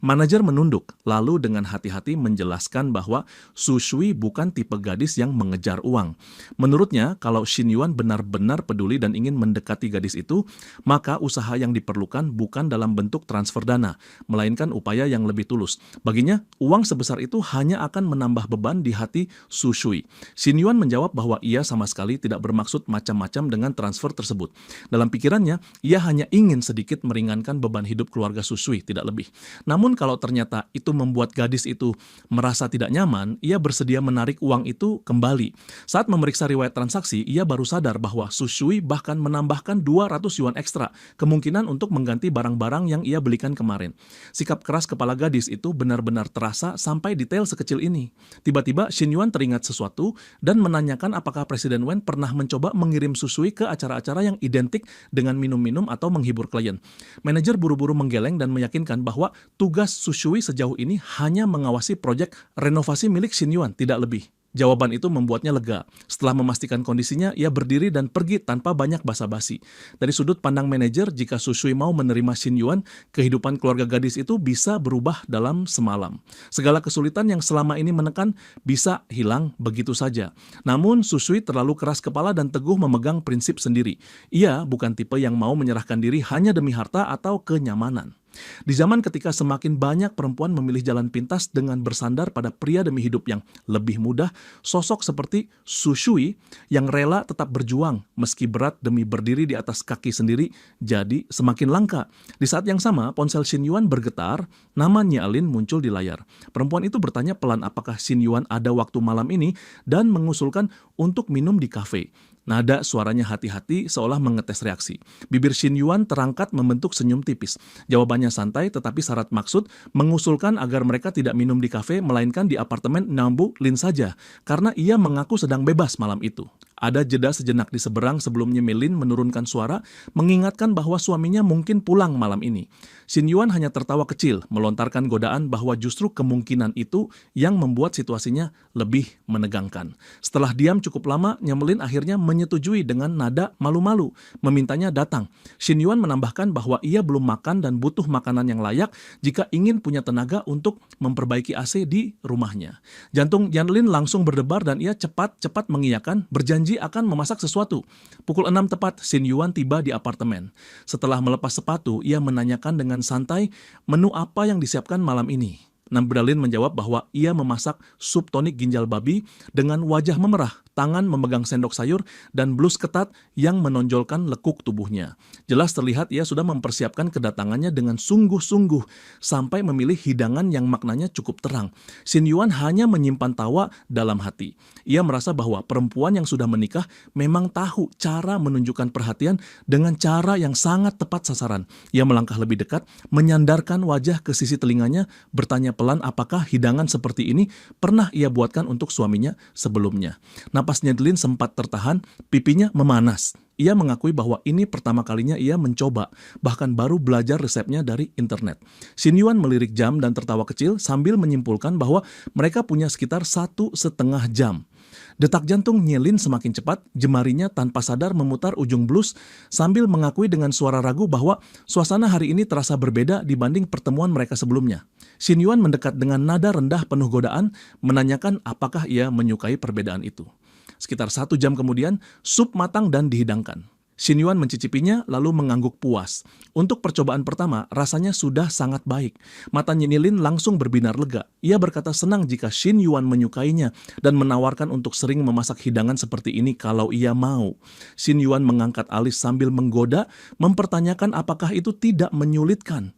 Speaker 1: Manajer menunduk, lalu dengan hati-hati menjelaskan bahwa Su Shui bukan tipe gadis yang mengejar uang. Menurutnya, kalau Shin Yuan benar-benar peduli dan ingin mendekati gadis itu, maka usaha yang diperlukan bukan dalam bentuk transfer dana, melainkan upaya yang lebih tulus. Baginya, uang sebesar itu hanya akan menambah beban di hati Su Shui. Shin Yuan menjawab bahwa ia sama sekali tidak bermaksud macam-macam dengan transfer tersebut. Dalam pikirannya, ia hanya ingin sedikit meringankan beban hidup keluarga Su Shui, tidak lebih. Namun kalau ternyata itu membuat gadis itu merasa tidak nyaman, ia bersedia menarik uang itu kembali. Saat memeriksa riwayat transaksi, ia baru sadar bahwa Su Shui bahkan menambahkan 200 yuan ekstra, kemungkinan untuk mengganti barang-barang yang ia belikan kemarin. Sikap keras kepala gadis itu benar-benar terasa sampai detail sekecil ini. Tiba-tiba Shin Yuan teringat sesuatu dan menanyakan apakah Presiden Wen pernah mencoba mengirim Su Shui ke acara-acara yang identik dengan minum-minum atau menghibur klien. Manajer buru-buru menggeleng dan meyakinkan bahwa tugas Su Shui sejauh ini hanya mengawasi proyek renovasi milik Shin Yuan, tidak lebih. Jawaban itu membuatnya lega. Setelah memastikan kondisinya, ia berdiri dan pergi tanpa banyak basa-basi. Dari sudut pandang manajer, jika Su Shui mau menerima Shin Yuan, kehidupan keluarga gadis itu bisa berubah dalam semalam. Segala kesulitan yang selama ini menekan bisa hilang begitu saja. Namun Su Shui terlalu keras kepala dan teguh memegang prinsip sendiri. Ia bukan tipe yang mau menyerahkan diri hanya demi harta atau kenyamanan. Di zaman ketika semakin banyak perempuan memilih jalan pintas dengan bersandar pada pria demi hidup yang lebih mudah, sosok seperti Su Shui yang rela tetap berjuang meski berat demi berdiri di atas kaki sendiri jadi semakin langka. Di saat yang sama, ponsel Shin Yuan bergetar, nama Nyalin muncul di layar. Perempuan itu bertanya pelan apakah Shin Yuan ada waktu malam ini dan mengusulkan untuk minum di kafe. Nada suaranya hati-hati seolah mengetes reaksi. Bibir Shin Yuan terangkat membentuk senyum tipis. Jawabannya santai tetapi syarat maksud, mengusulkan agar mereka tidak minum di kafe melainkan di apartemen Nambu Lin saja, karena ia mengaku sedang bebas malam itu. Ada jeda sejenak di seberang sebelumnya Melin menurunkan suara, mengingatkan bahwa suaminya mungkin pulang malam ini. Shin Yuan hanya tertawa kecil, melontarkan godaan bahwa justru kemungkinan itu yang membuat situasinya lebih menegangkan. Setelah diam cukup lama, Nyemelin akhirnya menyetujui dengan nada malu-malu, memintanya datang. Shin Yuan menambahkan bahwa ia belum makan dan butuh makanan yang layak jika ingin punya tenaga untuk memperbaiki AC di rumahnya. Jantung Yanlin langsung berdebar dan ia cepat-cepat mengiyakan, berjanji akan memasak sesuatu. Pukul 6 tepat, Shin Yuan tiba di apartemen. Setelah melepas sepatu, ia menanyakan dengan santai menu apa yang disiapkan malam ini. Nabila Lin menjawab bahwa ia memasak sup tonik ginjal babi dengan wajah memerah, tangan memegang sendok sayur, dan blus ketat yang menonjolkan lekuk tubuhnya. Jelas terlihat ia sudah mempersiapkan kedatangannya dengan sungguh-sungguh, sampai memilih hidangan yang maknanya cukup terang. Shin Yuan hanya menyimpan tawa dalam hati. Ia merasa bahwa perempuan yang sudah menikah memang tahu cara menunjukkan perhatian dengan cara yang sangat tepat sasaran. Ia melangkah lebih dekat, menyandarkan wajah ke sisi telinganya, bertanya pelan apakah hidangan seperti ini pernah ia buatkan untuk suaminya sebelumnya. Napasnya Lin sempat tertahan, pipinya memanas. Ia mengakui bahwa ini pertama kalinya ia mencoba, bahkan baru belajar resepnya dari internet. Shin Yuan melirik jam dan tertawa kecil sambil menyimpulkan bahwa mereka punya sekitar 1,5 jam. Detak jantung Lin semakin cepat, jemarinya tanpa sadar memutar ujung blus sambil mengakui dengan suara ragu bahwa suasana hari ini terasa berbeda dibanding pertemuan mereka sebelumnya. Shin Yuan mendekat dengan nada rendah penuh godaan, menanyakan apakah ia menyukai perbedaan itu. Sekitar 1 jam kemudian, sup matang dan dihidangkan. Shin Yuan mencicipinya lalu mengangguk puas. Untuk percobaan pertama, rasanya sudah sangat baik. Mata Lin langsung berbinar lega. Ia berkata senang jika Shin Yuan menyukainya dan menawarkan untuk sering memasak hidangan seperti ini kalau ia mau. Shin Yuan mengangkat alis sambil menggoda, mempertanyakan apakah itu tidak menyulitkan.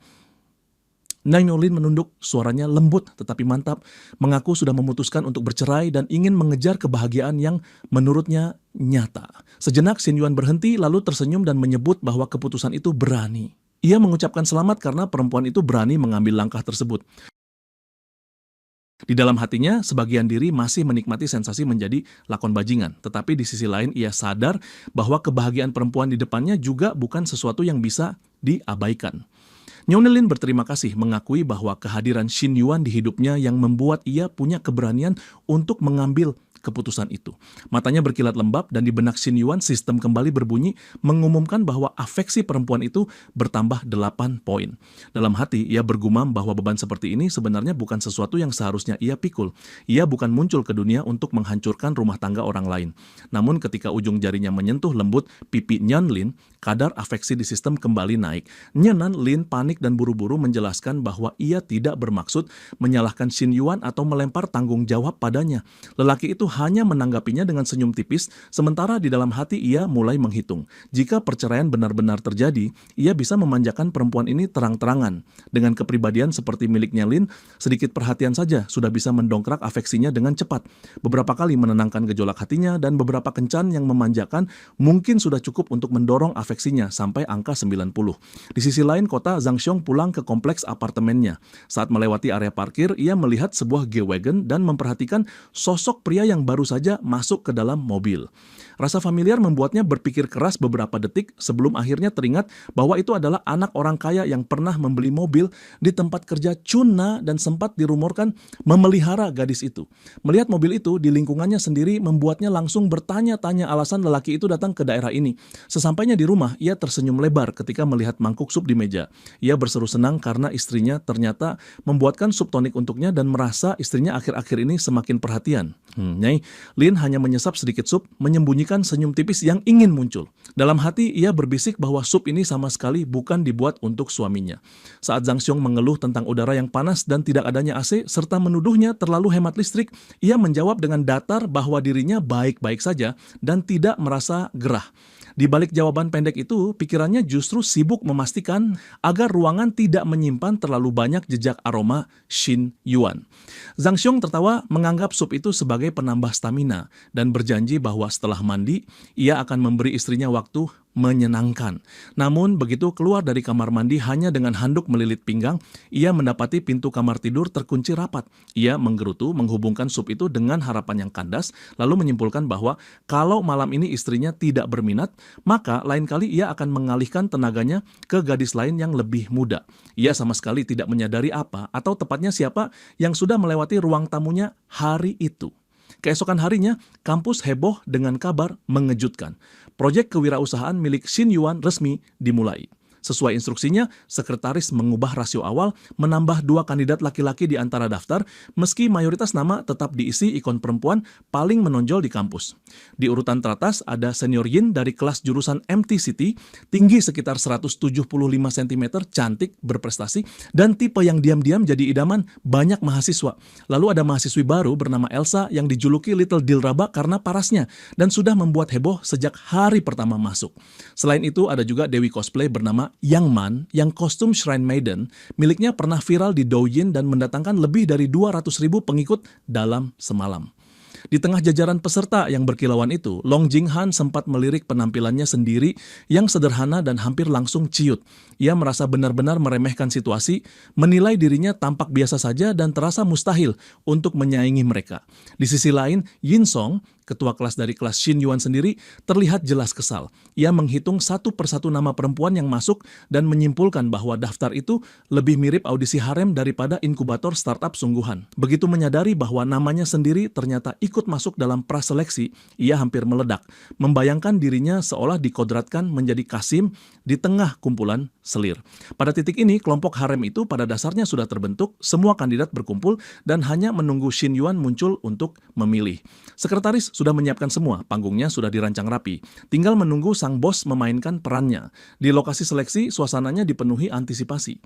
Speaker 1: Lin menunduk, suaranya lembut tetapi mantap, mengaku sudah memutuskan untuk bercerai dan ingin mengejar kebahagiaan yang menurutnya nyata. Sejenak Shin Yuan berhenti lalu tersenyum dan menyebut bahwa keputusan itu berani. Ia mengucapkan selamat karena perempuan itu berani mengambil langkah tersebut. Di dalam hatinya, sebagian diri masih menikmati sensasi menjadi lakon bajingan. Tetapi di sisi lain ia sadar bahwa kebahagiaan perempuan di depannya juga bukan sesuatu yang bisa diabaikan. Lin berterima kasih mengakui bahwa kehadiran Shin Yuan di hidupnya yang membuat ia punya keberanian untuk mengambil keputusan itu. Matanya berkilat lembab dan di benak Shin Yuan sistem kembali berbunyi mengumumkan bahwa afeksi perempuan itu bertambah 8 poin. Dalam hati ia bergumam bahwa beban seperti ini sebenarnya bukan sesuatu yang seharusnya ia pikul. Ia bukan muncul ke dunia untuk menghancurkan rumah tangga orang lain. Namun ketika ujung jarinya menyentuh lembut pipi Lin, kadar afeksi di sistem kembali naik. Lin panik dan buru-buru menjelaskan bahwa ia tidak bermaksud menyalahkan Shin Yuan atau melempar tanggung jawab padanya. Lelaki itu hanya menanggapinya dengan senyum tipis, sementara di dalam hati ia mulai menghitung. Jika perceraian benar-benar terjadi, ia bisa memanjakan perempuan ini terang-terangan. Dengan kepribadian seperti miliknya Lin, sedikit perhatian saja sudah bisa mendongkrak afeksinya dengan cepat. Beberapa kali menenangkan gejolak hatinya dan beberapa kencan yang memanjakan mungkin sudah cukup untuk mendorong afeksinya sampai angka 90. Di sisi lain, kota Zhangxiong pulang ke kompleks apartemennya. Saat melewati area parkir, ia melihat sebuah G-Wagon dan memperhatikan sosok pria yang baru saja masuk ke dalam mobil. Rasa familiar membuatnya berpikir keras beberapa detik sebelum akhirnya teringat bahwa itu adalah anak orang kaya yang pernah membeli mobil di tempat kerja Chun Na dan sempat dirumorkan memelihara gadis itu. Melihat mobil itu di lingkungannya sendiri membuatnya langsung bertanya-tanya alasan lelaki itu datang ke daerah ini. Sesampainya di rumah, ia tersenyum lebar ketika melihat mangkuk sup di meja. Ia berseru senang karena istrinya ternyata membuatkan sup tonik untuknya dan merasa istrinya akhir-akhir ini semakin perhatian. Nyai, Lin hanya menyesap sedikit sup, menyembunyikan senyum tipis yang ingin muncul. Dalam hati, ia berbisik bahwa sup ini sama sekali bukan dibuat untuk suaminya. Saat Zhangxiong mengeluh tentang udara yang panas dan tidak adanya AC, serta menuduhnya terlalu hemat listrik, ia menjawab dengan datar bahwa dirinya baik-baik saja dan tidak merasa gerah. Di balik jawaban pendek itu, pikirannya justru sibuk memastikan agar ruangan tidak menyimpan terlalu banyak jejak aroma Shin Yuan. Zhangxiong tertawa menganggap sup itu sebagai penambah stamina dan berjanji bahwa setelah mandi, ia akan memberi istrinya waktu menyenangkan. Namun begitu keluar dari kamar mandi hanya dengan handuk melilit pinggang, ia mendapati pintu kamar tidur terkunci rapat. Ia menggerutu menghubungkan sup itu dengan harapan yang kandas, lalu menyimpulkan bahwa kalau malam ini istrinya tidak berminat, maka lain kali ia akan mengalihkan tenaganya ke gadis lain yang lebih muda. Ia sama sekali tidak menyadari apa atau tepatnya siapa yang sudah melewati ruang tamunya hari itu. Keesokan harinya, kampus heboh dengan kabar mengejutkan. Proyek kewirausahaan milik Shin Yuan resmi dimulai. Sesuai instruksinya, sekretaris mengubah rasio awal, menambah 2 kandidat laki-laki di antara daftar, meski mayoritas nama tetap diisi ikon perempuan paling menonjol di kampus. Di urutan teratas ada senior Yin dari kelas jurusan MT-City, tinggi sekitar 175 cm, cantik, berprestasi, dan tipe yang diam-diam jadi idaman banyak mahasiswa. Lalu ada mahasiswi baru bernama Elsa yang dijuluki Little Dilraba karena parasnya, dan sudah membuat heboh sejak hari pertama masuk. Selain itu, ada juga Dewi cosplay bernama Yang Man yang kostum Shrine Maiden miliknya pernah viral di Douyin dan mendatangkan lebih dari 200.000 pengikut dalam semalam. Di tengah jajaran peserta yang berkilauan itu, Long Jing-han sempat melirik penampilannya sendiri yang sederhana dan hampir langsung ciut. Ia merasa benar-benar meremehkan situasi, menilai dirinya tampak biasa saja dan terasa mustahil untuk menyaingi mereka. Di sisi lain, Yin Song, ketua kelas dari kelas Shin Yuan sendiri, terlihat jelas kesal. Ia menghitung satu persatu nama perempuan yang masuk dan menyimpulkan bahwa daftar itu lebih mirip audisi harem daripada inkubator startup sungguhan. Begitu menyadari bahwa namanya sendiri ternyata ikut masuk dalam praseleksi, ia hampir meledak, membayangkan dirinya seolah dikodratkan menjadi Kasim di tengah kumpulan selir. Pada titik ini, kelompok harem itu pada dasarnya sudah terbentuk, semua kandidat berkumpul dan hanya menunggu Shin Yuan muncul untuk memilih. Sekretaris sudah menyiapkan semua, panggungnya sudah dirancang rapi. Tinggal menunggu sang bos memainkan perannya. Di lokasi seleksi, suasananya dipenuhi antisipasi.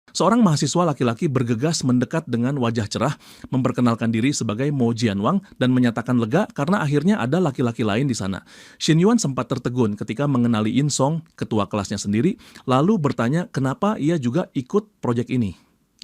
Speaker 1: Seorang mahasiswa laki-laki bergegas mendekat dengan wajah cerah, memperkenalkan diri sebagai Mo Jianwang dan menyatakan lega karena akhirnya ada laki-laki lain di sana. Shin Yuan sempat tertegun ketika mengenali Yin Song, ketua kelasnya sendiri, lalu bertanya kenapa ia juga ikut proyek ini.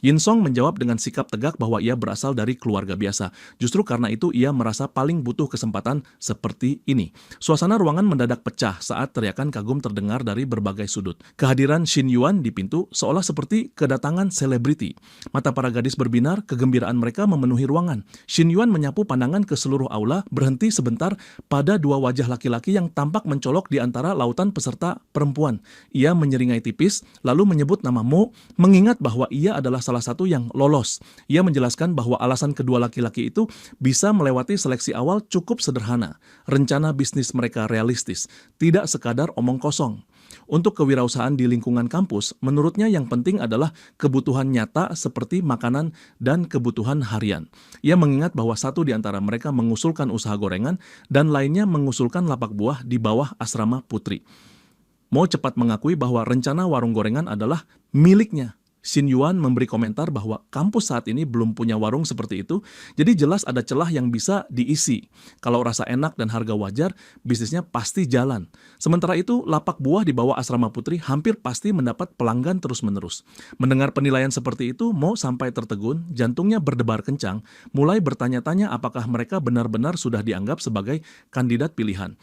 Speaker 1: Yin Song menjawab dengan sikap tegak bahwa ia berasal dari keluarga biasa. Justru karena itu ia merasa paling butuh kesempatan seperti ini. Suasana ruangan mendadak pecah saat teriakan kagum terdengar dari berbagai sudut. Kehadiran Shin Yuan di pintu seolah seperti kedatangan selebriti. Mata para gadis berbinar, kegembiraan mereka memenuhi ruangan. Shin Yuan menyapu pandangan ke seluruh aula, berhenti sebentar pada 2 wajah laki-laki yang tampak mencolok di antara lautan peserta perempuan. Ia menyeringai tipis, lalu menyebut nama Mo, mengingat bahwa ia adalah salah satu yang lolos. Ia menjelaskan bahwa alasan kedua laki-laki itu bisa melewati seleksi awal cukup sederhana. Rencana bisnis mereka realistis, tidak sekadar omong kosong. Untuk kewirausahaan di lingkungan kampus, menurutnya yang penting adalah kebutuhan nyata seperti makanan dan kebutuhan harian. Ia mengingat bahwa satu di antara mereka mengusulkan usaha gorengan dan lainnya mengusulkan lapak buah di bawah asrama putri. Mo cepat mengakui bahwa rencana warung gorengan adalah miliknya. Shin Yuan memberi komentar bahwa kampus saat ini belum punya warung seperti itu, jadi jelas ada celah yang bisa diisi. Kalau rasa enak dan harga wajar, bisnisnya pasti jalan. Sementara itu, lapak buah di bawah asrama putri hampir pasti mendapat pelanggan terus-menerus. Mendengar penilaian seperti itu, Mo sampai tertegun, jantungnya berdebar kencang, mulai bertanya-tanya apakah mereka benar-benar sudah dianggap sebagai kandidat pilihan.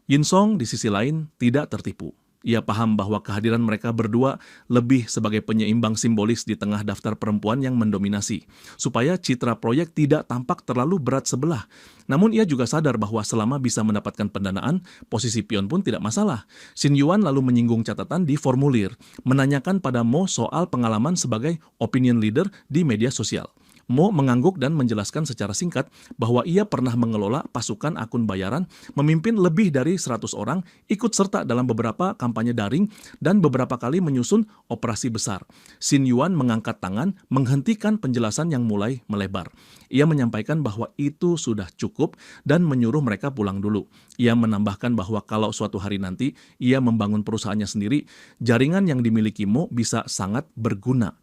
Speaker 1: Yin Song di sisi lain tidak tertipu. Ia paham bahwa kehadiran mereka berdua lebih sebagai penyeimbang simbolis di tengah daftar perempuan yang mendominasi, supaya citra proyek tidak tampak terlalu berat sebelah. Namun ia juga sadar bahwa selama bisa mendapatkan pendanaan, posisi pion pun tidak masalah. Shin Yuan lalu menyinggung catatan di formulir, menanyakan pada Mo soal pengalaman sebagai opinion leader di media sosial. Mo mengangguk dan menjelaskan secara singkat bahwa ia pernah mengelola pasukan akun bayaran, memimpin lebih dari 100 orang, ikut serta dalam beberapa kampanye daring, dan beberapa kali menyusun operasi besar. Shin Yuan mengangkat tangan, menghentikan penjelasan yang mulai melebar. Ia menyampaikan bahwa itu sudah cukup dan menyuruh mereka pulang dulu. Ia menambahkan bahwa kalau suatu hari nanti ia membangun perusahaannya sendiri, jaringan yang dimiliki Mo bisa sangat berguna.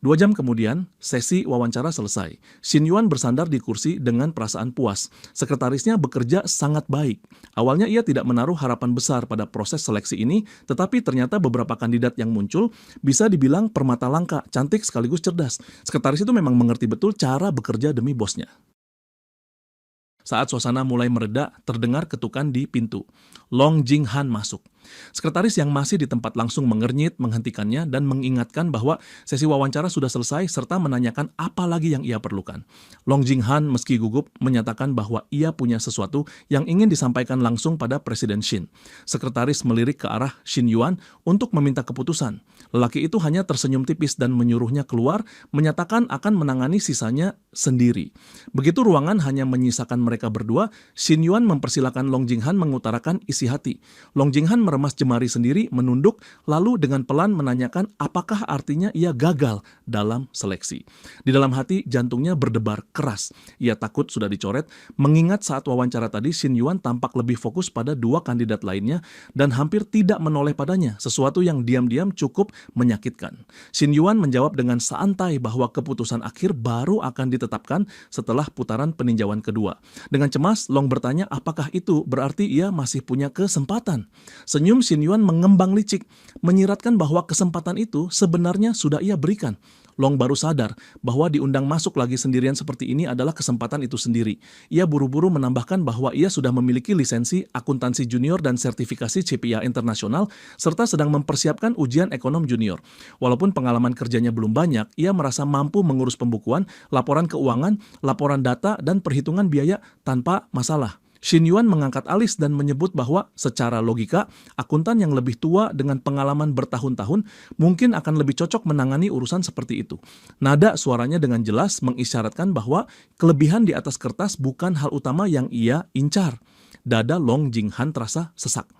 Speaker 1: 2 jam kemudian, sesi wawancara selesai. Shin Yuan bersandar di kursi dengan perasaan puas. Sekretarisnya bekerja sangat baik. Awalnya ia tidak menaruh harapan besar pada proses seleksi ini, tetapi ternyata beberapa kandidat yang muncul bisa dibilang permata langka, cantik sekaligus cerdas. Sekretaris itu memang mengerti betul cara bekerja demi bosnya. Saat suasana mulai mereda, terdengar ketukan di pintu. Long Jing-han masuk. Sekretaris yang masih di tempat langsung mengernyit, menghentikannya, dan mengingatkan bahwa sesi wawancara sudah selesai serta menanyakan apa lagi yang ia perlukan. Long Jing-han meski gugup menyatakan bahwa ia punya sesuatu yang ingin disampaikan langsung pada Presiden Shin. Sekretaris melirik ke arah Shin Yuan untuk meminta keputusan. Lelaki itu hanya tersenyum tipis dan menyuruhnya keluar, menyatakan akan menangani sisanya sendiri. Begitu ruangan hanya menyisakan mereka berdua, Xin Yuan mempersilakan Long Jinghan mengutarakan isi hati. Long Jinghan meremas jemari sendiri, menunduk, lalu dengan pelan menanyakan apakah artinya ia gagal dalam seleksi. Di dalam hati, jantungnya berdebar keras. Ia takut sudah dicoret, mengingat saat wawancara tadi Xin Yuan tampak lebih fokus pada dua kandidat lainnya dan hampir tidak menoleh padanya, sesuatu yang diam-diam cukup menyakitkan. Xin Yuan menjawab dengan santai bahwa keputusan akhir baru akan ditetapkan setelah putaran peninjauan kedua. Dengan cemas, Long bertanya apakah itu berarti ia masih punya kesempatan. Senyum Xin Yuan mengembang licik, menyiratkan bahwa kesempatan itu sebenarnya sudah ia berikan. Long baru sadar bahwa diundang masuk lagi sendirian seperti ini adalah kesempatan itu sendiri. Ia buru-buru menambahkan bahwa ia sudah memiliki lisensi akuntansi junior dan sertifikasi CPA internasional, serta sedang mempersiapkan ujian ekonom junior. Walaupun pengalaman kerjanya belum banyak, ia merasa mampu mengurus pembukuan, laporan keuangan, laporan data, dan perhitungan biaya tanpa masalah. Xin Yuan mengangkat alis dan menyebut bahwa secara logika, akuntan yang lebih tua dengan pengalaman bertahun-tahun mungkin akan lebih cocok menangani urusan seperti itu. Nada suaranya dengan jelas mengisyaratkan bahwa kelebihan di atas kertas bukan hal utama yang ia incar. Dada Long Jinghan terasa sesak.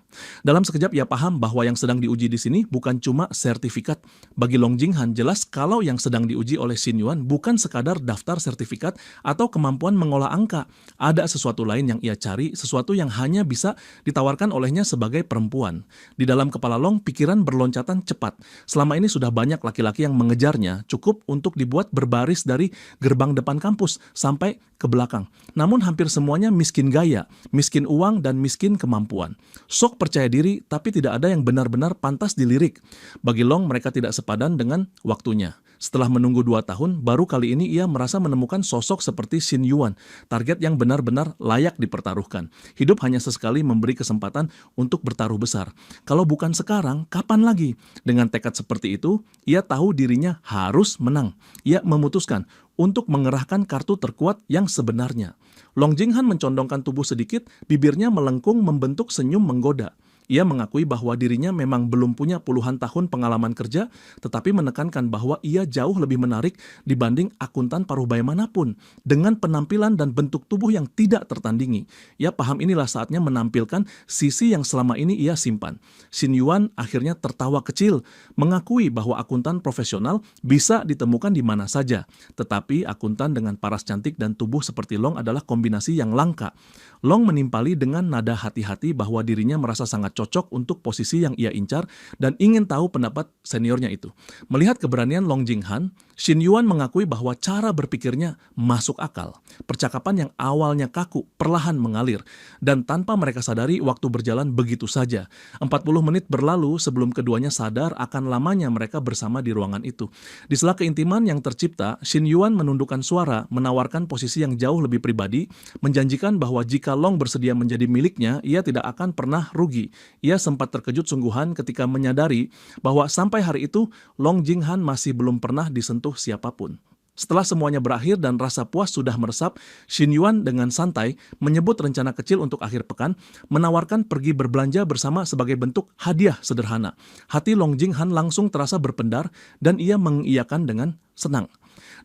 Speaker 1: Dalam sekejap ia paham bahwa yang sedang diuji di sini bukan cuma sertifikat. Bagi Long Jinghan jelas kalau yang sedang diuji oleh Xin Yuan bukan sekadar daftar sertifikat atau kemampuan mengolah angka. Ada sesuatu lain yang ia cari, sesuatu yang hanya bisa ditawarkan olehnya sebagai perempuan. Di dalam kepala Long, pikiran berloncatan cepat. Selama ini sudah banyak laki-laki yang mengejarnya, cukup untuk dibuat berbaris dari gerbang depan kampus sampai ke belakang. Namun hampir semuanya miskin gaya, miskin uang, dan miskin kemampuan. Sok percaya diri, tapi tidak ada yang benar-benar pantas dilirik. Bagi Long, mereka tidak sepadan dengan waktunya. Setelah menunggu 2 tahun, baru kali ini ia merasa menemukan sosok seperti Xin Yuan, target yang benar-benar layak dipertaruhkan. Hidup hanya sesekali memberi kesempatan untuk bertaruh besar. Kalau bukan sekarang, kapan lagi? Dengan tekad seperti itu, ia tahu dirinya harus menang. Ia memutuskan untuk mengerahkan kartu terkuat yang sebenarnya. Long Jinghan mencondongkan tubuh sedikit, bibirnya melengkung membentuk senyum menggoda. Ia mengakui bahwa dirinya memang belum punya puluhan tahun pengalaman kerja, tetapi menekankan bahwa ia jauh lebih menarik dibanding akuntan paruh baya manapun, dengan penampilan dan bentuk tubuh yang tidak tertandingi. Ia paham inilah saatnya menampilkan sisi yang selama ini ia simpan. Xin Yuan akhirnya tertawa kecil, mengakui bahwa akuntan profesional bisa ditemukan di mana saja, tetapi akuntan dengan paras cantik dan tubuh seperti Long adalah kombinasi yang langka. Long menimpali dengan nada hati-hati bahwa dirinya merasa sangat cocok untuk posisi yang ia incar dan ingin tahu pendapat seniornya itu. Melihat keberanian Long Jinghan, Xin Yuan mengakui bahwa cara berpikirnya masuk akal. Percakapan yang awalnya kaku perlahan mengalir, dan tanpa mereka sadari waktu berjalan begitu saja. 40 menit berlalu sebelum keduanya sadar akan lamanya mereka bersama di ruangan itu. Di sela keintiman yang tercipta, Xin Yuan menundukkan suara, menawarkan posisi yang jauh lebih pribadi, menjanjikan bahwa jika Long bersedia menjadi miliknya, ia tidak akan pernah rugi. Ia sempat terkejut sungguhan ketika menyadari bahwa sampai hari itu Long Jinghan masih belum pernah disentuh siapapun. Setelah semuanya berakhir dan rasa puas sudah meresap, Xin Yuan dengan santai menyebut rencana kecil untuk akhir pekan, menawarkan pergi berbelanja bersama sebagai bentuk hadiah sederhana. Hati Long Jinghan langsung terasa berpendar dan ia mengiyakan dengan senang.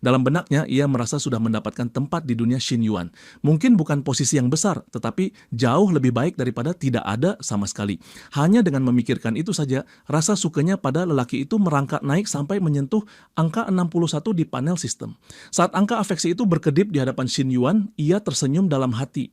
Speaker 1: Dalam benaknya, ia merasa sudah mendapatkan tempat di dunia Xin Yuan. Mungkin bukan posisi yang besar, tetapi jauh lebih baik daripada tidak ada sama sekali. Hanya dengan memikirkan itu saja, rasa sukanya pada lelaki itu merangkak naik sampai menyentuh angka 61 di panel sistem. Saat angka afeksi itu berkedip di hadapan Xin Yuan, ia tersenyum dalam hati.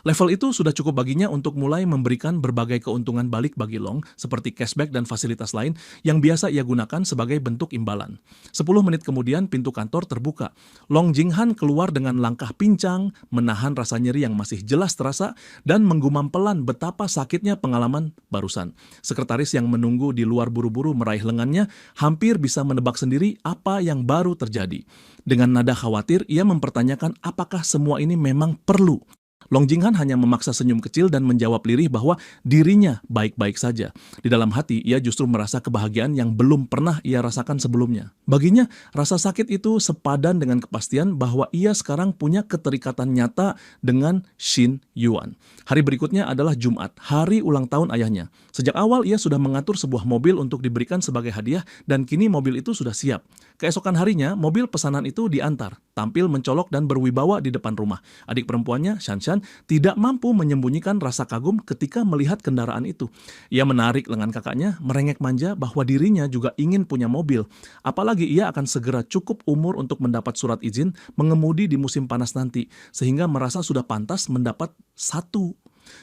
Speaker 1: Level itu sudah cukup baginya untuk mulai memberikan berbagai keuntungan balik bagi Long, seperti cashback dan fasilitas lain yang biasa ia gunakan sebagai bentuk imbalan. 10 menit kemudian pintu kantor terbuka. Long Jinghan keluar dengan langkah pincang, menahan rasa nyeri yang masih jelas terasa, dan menggumam pelan betapa sakitnya pengalaman barusan. Sekretaris yang menunggu di luar buru-buru meraih lengannya, hampir bisa menebak sendiri apa yang baru terjadi. Dengan nada khawatir, ia mempertanyakan apakah semua ini memang perlu. Long Jinghan hanya memaksa senyum kecil dan menjawab lirih bahwa dirinya baik-baik saja. Di dalam hati, ia justru merasa kebahagiaan yang belum pernah ia rasakan sebelumnya. Baginya, rasa sakit itu sepadan dengan kepastian bahwa ia sekarang punya keterikatan nyata dengan Shin Yuan. Hari berikutnya adalah Jumat, hari ulang tahun ayahnya. Sejak awal ia sudah mengatur sebuah mobil untuk diberikan sebagai hadiah dan kini mobil itu sudah siap. Keesokan harinya, mobil pesanan itu diantar, tampil mencolok dan berwibawa di depan rumah. Adik perempuannya, Shanshan, tidak mampu menyembunyikan rasa kagum ketika melihat kendaraan itu. Ia menarik lengan kakaknya, merengek manja bahwa dirinya juga ingin punya mobil. Apalagi ia akan segera cukup umur untuk mendapat surat izin mengemudi di musim panas nanti, sehingga merasa sudah pantas mendapat satu.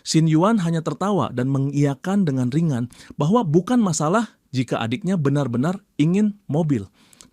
Speaker 1: Shin Yuan hanya tertawa dan mengiyakan dengan ringan bahwa bukan masalah jika adiknya benar-benar ingin mobil.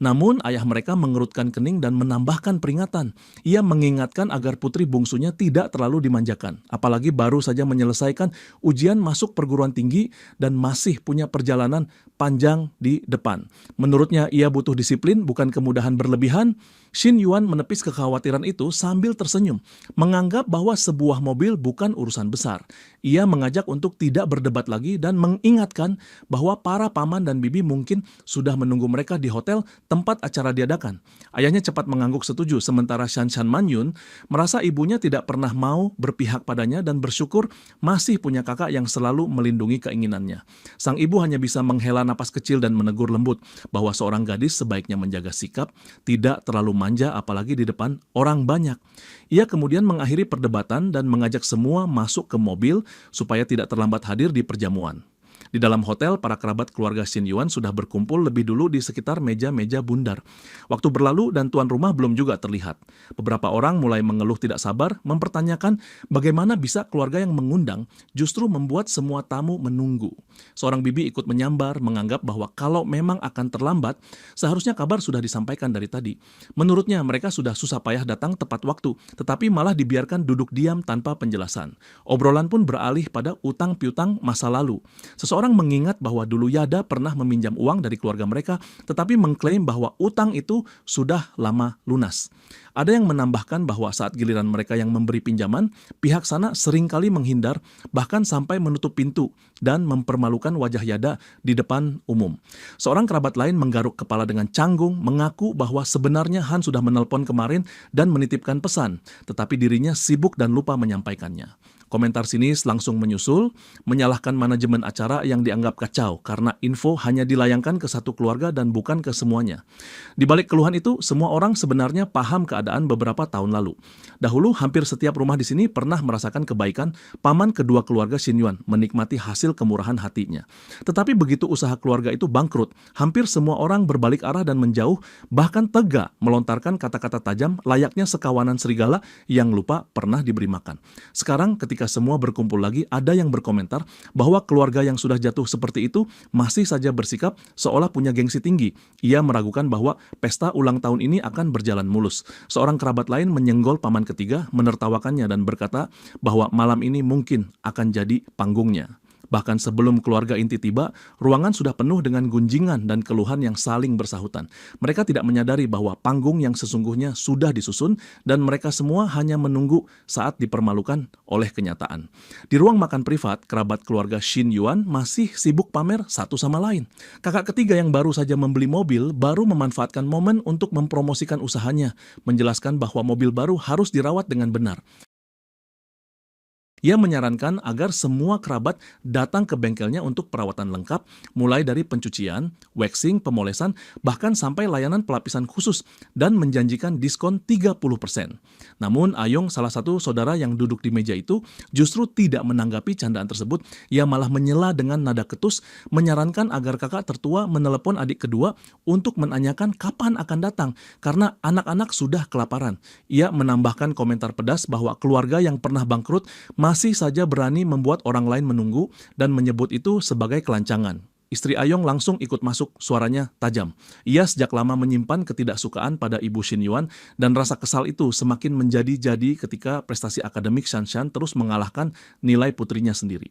Speaker 1: Namun ayah mereka mengerutkan kening dan menambahkan peringatan. Ia mengingatkan agar putri bungsunya tidak terlalu dimanjakan, apalagi baru saja menyelesaikan ujian masuk perguruan tinggi dan masih punya perjalanan panjang di depan. Menurutnya ia butuh disiplin, bukan kemudahan berlebihan. Shin Yuan menepis kekhawatiran itu sambil tersenyum, menganggap bahwa sebuah mobil bukan urusan besar. Ia mengajak untuk tidak berdebat lagi dan mengingatkan bahwa para paman dan bibi mungkin sudah menunggu mereka di hotel tempat acara diadakan. Ayahnya cepat mengangguk setuju, sementara Shanshan Manyun merasa ibunya tidak pernah mau berpihak padanya dan bersyukur masih punya kakak yang selalu melindungi keinginannya. Sang ibu hanya bisa menghela napas kecil dan menegur lembut bahwa seorang gadis sebaiknya menjaga sikap, tidak terlalu manja apalagi di depan orang banyak. Ia kemudian mengakhiri perdebatan dan mengajak semua masuk ke mobil supaya tidak terlambat hadir di perjamuan. Di dalam hotel, para kerabat keluarga Shin Yuan sudah berkumpul lebih dulu di sekitar meja-meja bundar. Waktu berlalu dan tuan rumah belum juga terlihat. Beberapa orang mulai mengeluh tidak sabar, mempertanyakan bagaimana bisa keluarga yang mengundang justru membuat semua tamu menunggu. Seorang bibi ikut menyambar, menganggap bahwa kalau memang akan terlambat, seharusnya kabar sudah disampaikan dari tadi. Menurutnya mereka sudah susah payah datang tepat waktu, tetapi malah dibiarkan duduk diam tanpa penjelasan. Obrolan pun beralih pada utang piutang masa lalu. Seseorang mengingat bahwa dulu Yada pernah meminjam uang dari keluarga mereka, tetapi mengklaim bahwa utang itu sudah lama lunas. Ada yang menambahkan bahwa saat giliran mereka yang memberi pinjaman, pihak sana seringkali menghindar, bahkan sampai menutup pintu dan mempermalukan wajah Yada di depan umum. Seorang kerabat lain menggaruk kepala dengan canggung, mengaku bahwa sebenarnya Han sudah menelpon kemarin dan menitipkan pesan, tetapi dirinya sibuk dan lupa menyampaikannya. Komentar sinis langsung menyusul, menyalahkan manajemen acara yang dianggap kacau karena info hanya dilayangkan ke satu keluarga dan bukan ke semuanya. Di balik keluhan itu, semua orang sebenarnya paham keadaan beberapa tahun lalu. Dahulu, hampir setiap rumah di sini pernah merasakan kebaikan paman kedua keluarga Shin Yuan menikmati hasil kemurahan hatinya. Tetapi begitu usaha keluarga itu bangkrut, hampir semua orang berbalik arah dan menjauh, bahkan tega melontarkan kata-kata tajam layaknya sekawanan serigala yang lupa pernah diberi makan. Sekarang ketika semua berkumpul lagi, ada yang berkomentar bahwa keluarga yang sudah jatuh seperti itu masih saja bersikap seolah punya gengsi tinggi. Ia meragukan bahwa pesta ulang tahun ini akan berjalan mulus. Seorang kerabat lain menyenggol paman ketiga, menertawakannya dan berkata bahwa malam ini mungkin akan jadi panggungnya. Bahkan sebelum keluarga inti tiba, ruangan sudah penuh dengan gunjingan dan keluhan yang saling bersahutan. Mereka tidak menyadari bahwa panggung yang sesungguhnya sudah disusun dan mereka semua hanya menunggu saat dipermalukan oleh kenyataan. Di ruang makan privat, kerabat keluarga Shin Yuan masih sibuk pamer satu sama lain. Kakak ketiga yang baru saja membeli mobil baru memanfaatkan momen untuk mempromosikan usahanya, menjelaskan bahwa mobil baru harus dirawat dengan benar. Ia menyarankan agar semua kerabat datang ke bengkelnya untuk perawatan lengkap, mulai dari pencucian, waxing, pemolesan, bahkan sampai layanan pelapisan khusus, dan menjanjikan diskon 30%. Namun, Ayong, salah satu saudara yang duduk di meja itu, justru tidak menanggapi candaan tersebut. Ia malah menyela dengan nada ketus, menyarankan agar kakak tertua menelepon adik kedua untuk menanyakan kapan akan datang, karena anak-anak sudah kelaparan. Ia menambahkan komentar pedas bahwa keluarga yang pernah bangkrut masih saja berani membuat orang lain menunggu dan menyebut itu sebagai kelancangan. Istri Ayong langsung ikut masuk, suaranya tajam. Ia sejak lama menyimpan ketidaksukaan pada ibu Shin Yuan dan rasa kesal itu semakin menjadi-jadi ketika prestasi akademik Shanshan terus mengalahkan nilai putrinya sendiri.